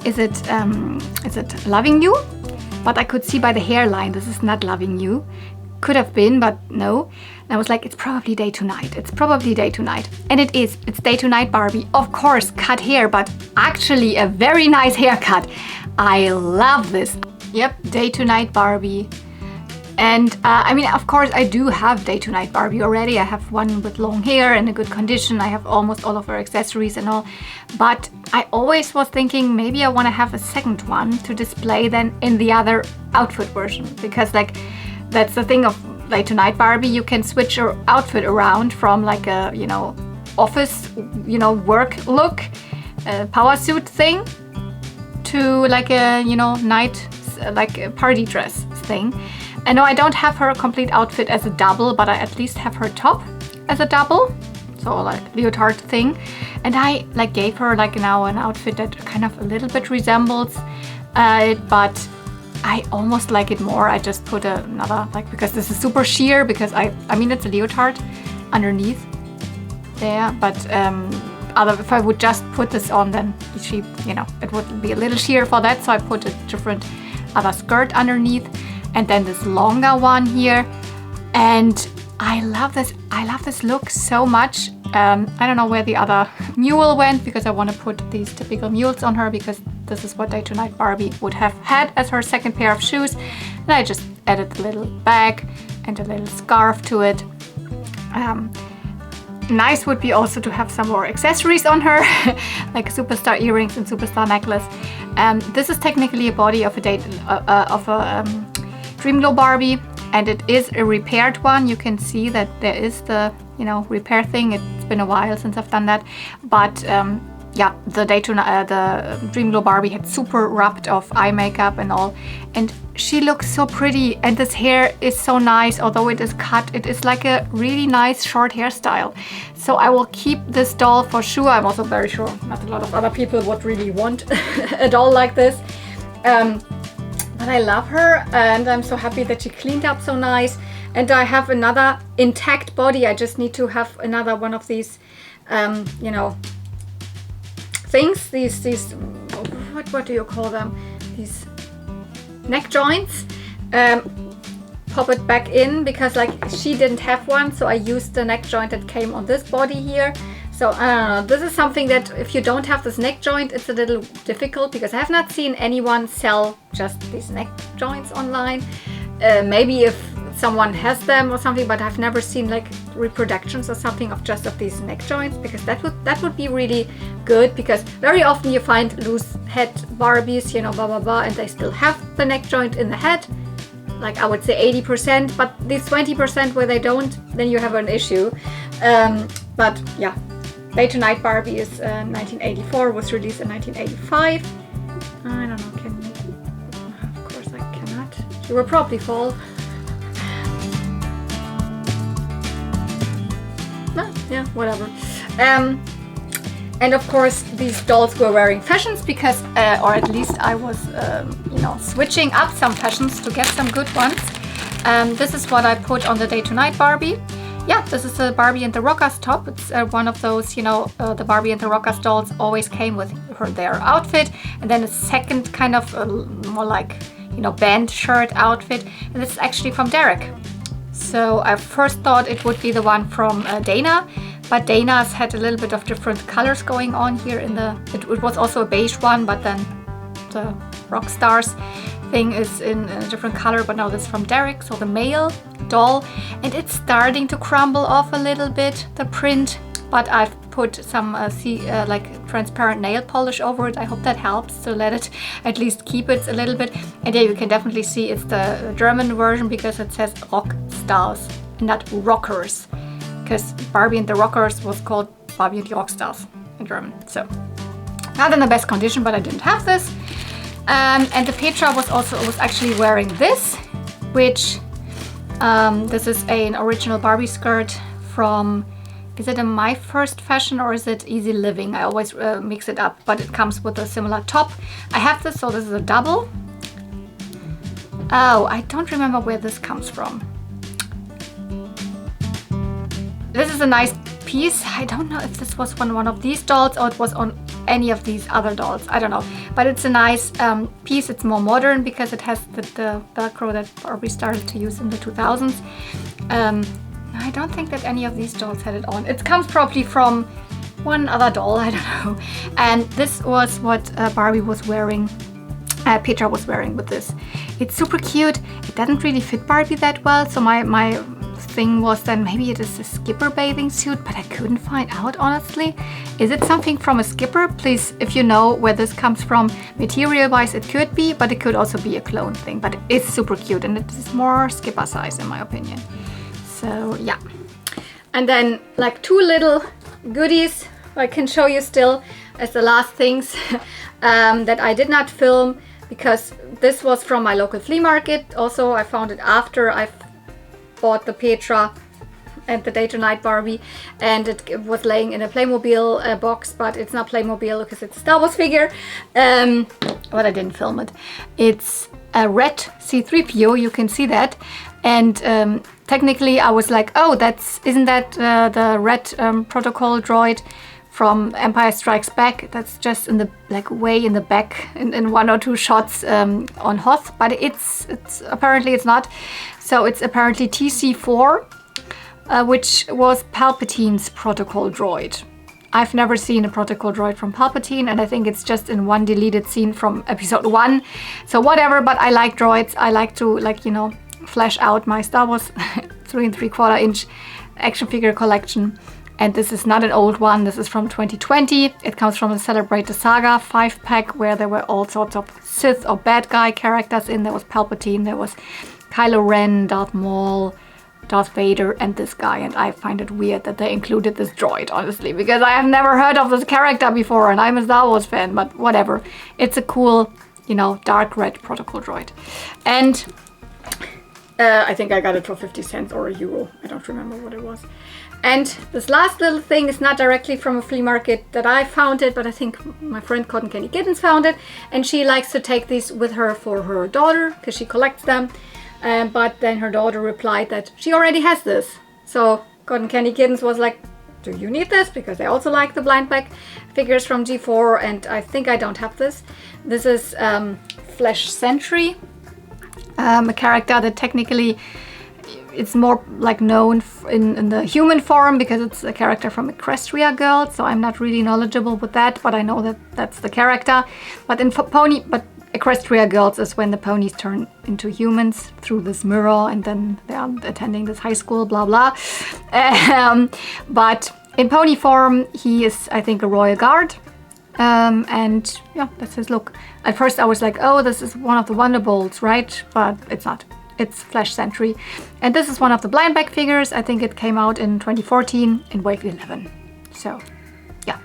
is it Loving You? But I could see by the hairline, this is not Loving You. Could have been, but no. And I was like, it's probably Day to Night. It's probably Day to Night. And it is. It's Day to Night Barbie. Of course, cut hair, but actually a very nice haircut. I love this. Yep, Day to Night Barbie. And I mean, of course, I do have Day to Night Barbie already. I have one with long hair and a good condition. I have almost all of her accessories and all. But I always was thinking maybe I want to have a second one to display then in the other outfit version. Because like, that's the thing of Day to Night Barbie. You can switch your outfit around from like a, you know, office, you know, work look, power suit thing, to like a, you know, night, like a party dress thing. I know I don't have her complete outfit as a double, but I at least have her top as a double. So like leotard thing. And I like gave her like now an outfit that kind of a little bit resembles it, but I almost like it more. I just put another, like, because this is super sheer, because I mean it's a leotard underneath there, but if I would just put this on, then she, you know, it would be a little sheer for that, so I put a different other skirt underneath, and then this longer one here. And I love this look so much. I don't know where the other mule went, because I want to put these typical mules on her, because this is what Day to Night Barbie would have had as her second pair of shoes. And I just added a little bag and a little scarf to it. Nice would be also to have some more accessories on her, like superstar earrings and superstar necklace. This is technically a body of a Dream Glow Barbie, and it is a repaired one. You can see that there is the, you know, repair thing. It's been a while since I've done that, but yeah, the Dream Glow Barbie had super rubbed off eye makeup and all, and she looks so pretty, and this hair is so nice. Although it is cut, it is like a really nice short hairstyle. So I will keep this doll for sure. I'm also very sure not a lot of other people would really want a doll like this. But I love her, and I'm so happy that she cleaned up so nice. And I have another intact body. I just need to have another one of these, you know, things. These what do you call them? These neck joints. Pop it back in, because like she didn't have one, so I used the neck joint that came on this body here. So I don't know, this is something that if you don't have this neck joint, it's a little difficult, because I have not seen anyone sell just these neck joints online. Maybe if someone has them or something, but I've never seen like reproductions or something of just of these neck joints, because that would be really good, because very often you find loose head Barbies, you know, blah blah blah, and they still have the neck joint in the head. Like I would say 80%, but these 20% where they don't, then you have an issue. But yeah, Day to Night Barbie is 1984, was released in 1985. I don't know, can you? Of course I cannot. She will probably fall. Yeah, whatever. And of course these dolls were wearing fashions, because, or at least I was, you know, switching up some fashions to get some good ones. This is what I put on the Day to Night Barbie. Yeah, this is the Barbie and the Rockers top. It's one of those, you know, the Barbie and the Rockers dolls always came with their outfit, and then a second kind of more like, you know, band shirt outfit. And this is actually from Derek. So I first thought it would be the one from Dana, but Dana's had a little bit of different colors going on here in the, it was also a beige one, but then the Rock Stars thing is in a different color, but now this is from Derek, so the male doll, and it's starting to crumble off a little bit, the print, but I've put some like transparent nail polish over it. I hope that helps to let it at least keep it a little bit. And yeah, you can definitely see it's the German version, because it says Rock Stars, not Rockers, because Barbie and the Rockers was called Barbie and the Rock Stars in German. So not in the best condition, but I didn't have this. And the Petra was actually wearing this, which this is an original Barbie skirt from, is it a My First Fashion or is it Easy Living? I always mix it up, but it comes with a similar top. I have this, so this is a double. Oh, I don't remember where this comes from. This is a nice piece. I don't know if this was on one of these dolls or it was on any of these other dolls. I don't know. But it's a nice piece. It's more modern because it has the Velcro that Barbie started to use in the 2000s. I don't think that any of these dolls had it on. It comes probably from one other doll. I don't know. And this was what Barbie was wearing. Petra was wearing with this. It's super cute. It doesn't really fit Barbie that well. So my thing was then maybe it is a Skipper bathing suit, but I couldn't find out honestly. Is it something from a Skipper? Please, if you know where this comes from, material wise it could be, but it could also be a clone thing. But it's super cute and it is more Skipper size in my opinion. So yeah. And then like two little goodies I can show you still as the last things that I did not film. because this was from my local flea market. Also, I found it after I bought the Petra and the Day to Night Barbie, and it was laying in a Playmobil box, but it's not Playmobil because it's a Star Wars figure. But I didn't film it. It's a red C-3PO, you can see that, and technically I was like, oh, isn't that the red protocol droid from Empire Strikes Back? That's just in the way in the back in 1 or 2 shots on Hoth, but it's apparently it's not. So it's apparently TC4, which was Palpatine's protocol droid. I've never seen a protocol droid from Palpatine, and I think it's just in one deleted scene from episode 1. So whatever, but I like droids. I like to, flesh out my Star Wars 3 3/4 inch action figure collection. And this is not an old one. This is from 2020. It comes from the Celebrate the Saga 5-pack, where there were all sorts of Sith or bad guy characters in. There was Palpatine, there was Kylo Ren, Darth Maul, Darth Vader, and this guy. And I find it weird that they included this droid, honestly, because I have never heard of this character before, and I'm a Star Wars fan, but whatever. It's a cool, dark red protocol droid. And I think I got it for 50 cents or €1. I don't remember what it was. And this last little thing is not directly from a flea market that I found it, but I think my friend Cotton Candy Kittens found it, and she likes to take these with her for her daughter because she collects them. But then her daughter replied that she already has this. So Cotton Candy Kittens was like, do you need this? Because they also like the blind bag figures from G4, and I think I don't have this. This is Flesh Sentry, a character that technically it's more known in the human form because it's a character from Equestria Girls, so I'm not really knowledgeable with that, but I know that that's the character. But Equestria Girls is when the ponies turn into humans through this mirror, and then they are attending this high school, blah blah. But in pony form, he is, I think, a royal guard. And yeah, that's his look. At first I was like, oh, this is one of the Wonderbolts, right? But it's not. It's Flesh Sentry. And this is one of the blind bag figures. I think it came out in 2014 in wave 11. So yeah,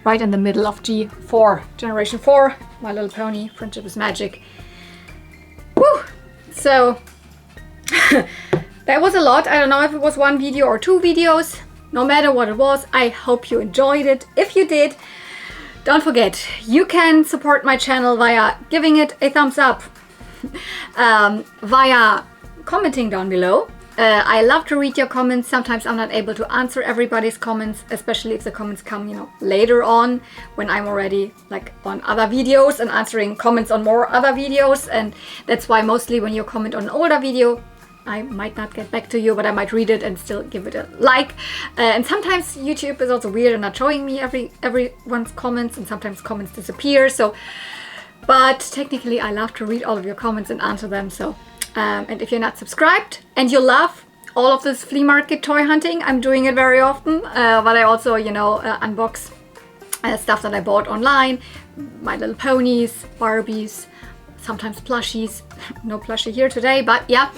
right in the middle of G4, Generation 4, My Little Pony, Friendship is Magic. Woo! So that was a lot. I don't know if it was 1 video or 2 videos. No matter what it was, I hope you enjoyed it. If you did, don't forget, you can support my channel via giving it a thumbs up, via commenting down below. I love to read your comments. Sometimes I'm not able to answer everybody's comments, especially if the comments come, later on when I'm already on other videos and answering comments on more other videos. And that's why mostly when you comment on an older video, I might not get back to you, but I might read it and still give it a like. And sometimes YouTube is also weird and not showing me everyone's comments, and sometimes comments disappear. But technically I love to read all of your comments and answer them. So, and if you're not subscribed and you love all of this flea market toy hunting, I'm doing it very often. But I also, unbox stuff that I bought online, My Little Ponies, Barbies, sometimes plushies. No plushie here today, but yeah.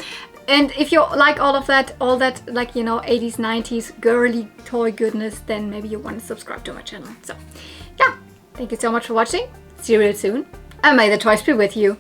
And if you like all that 80s, 90s girly toy goodness, then maybe you want to subscribe to my channel. So yeah, thank you so much for watching. See you real soon, and may the toys be with you.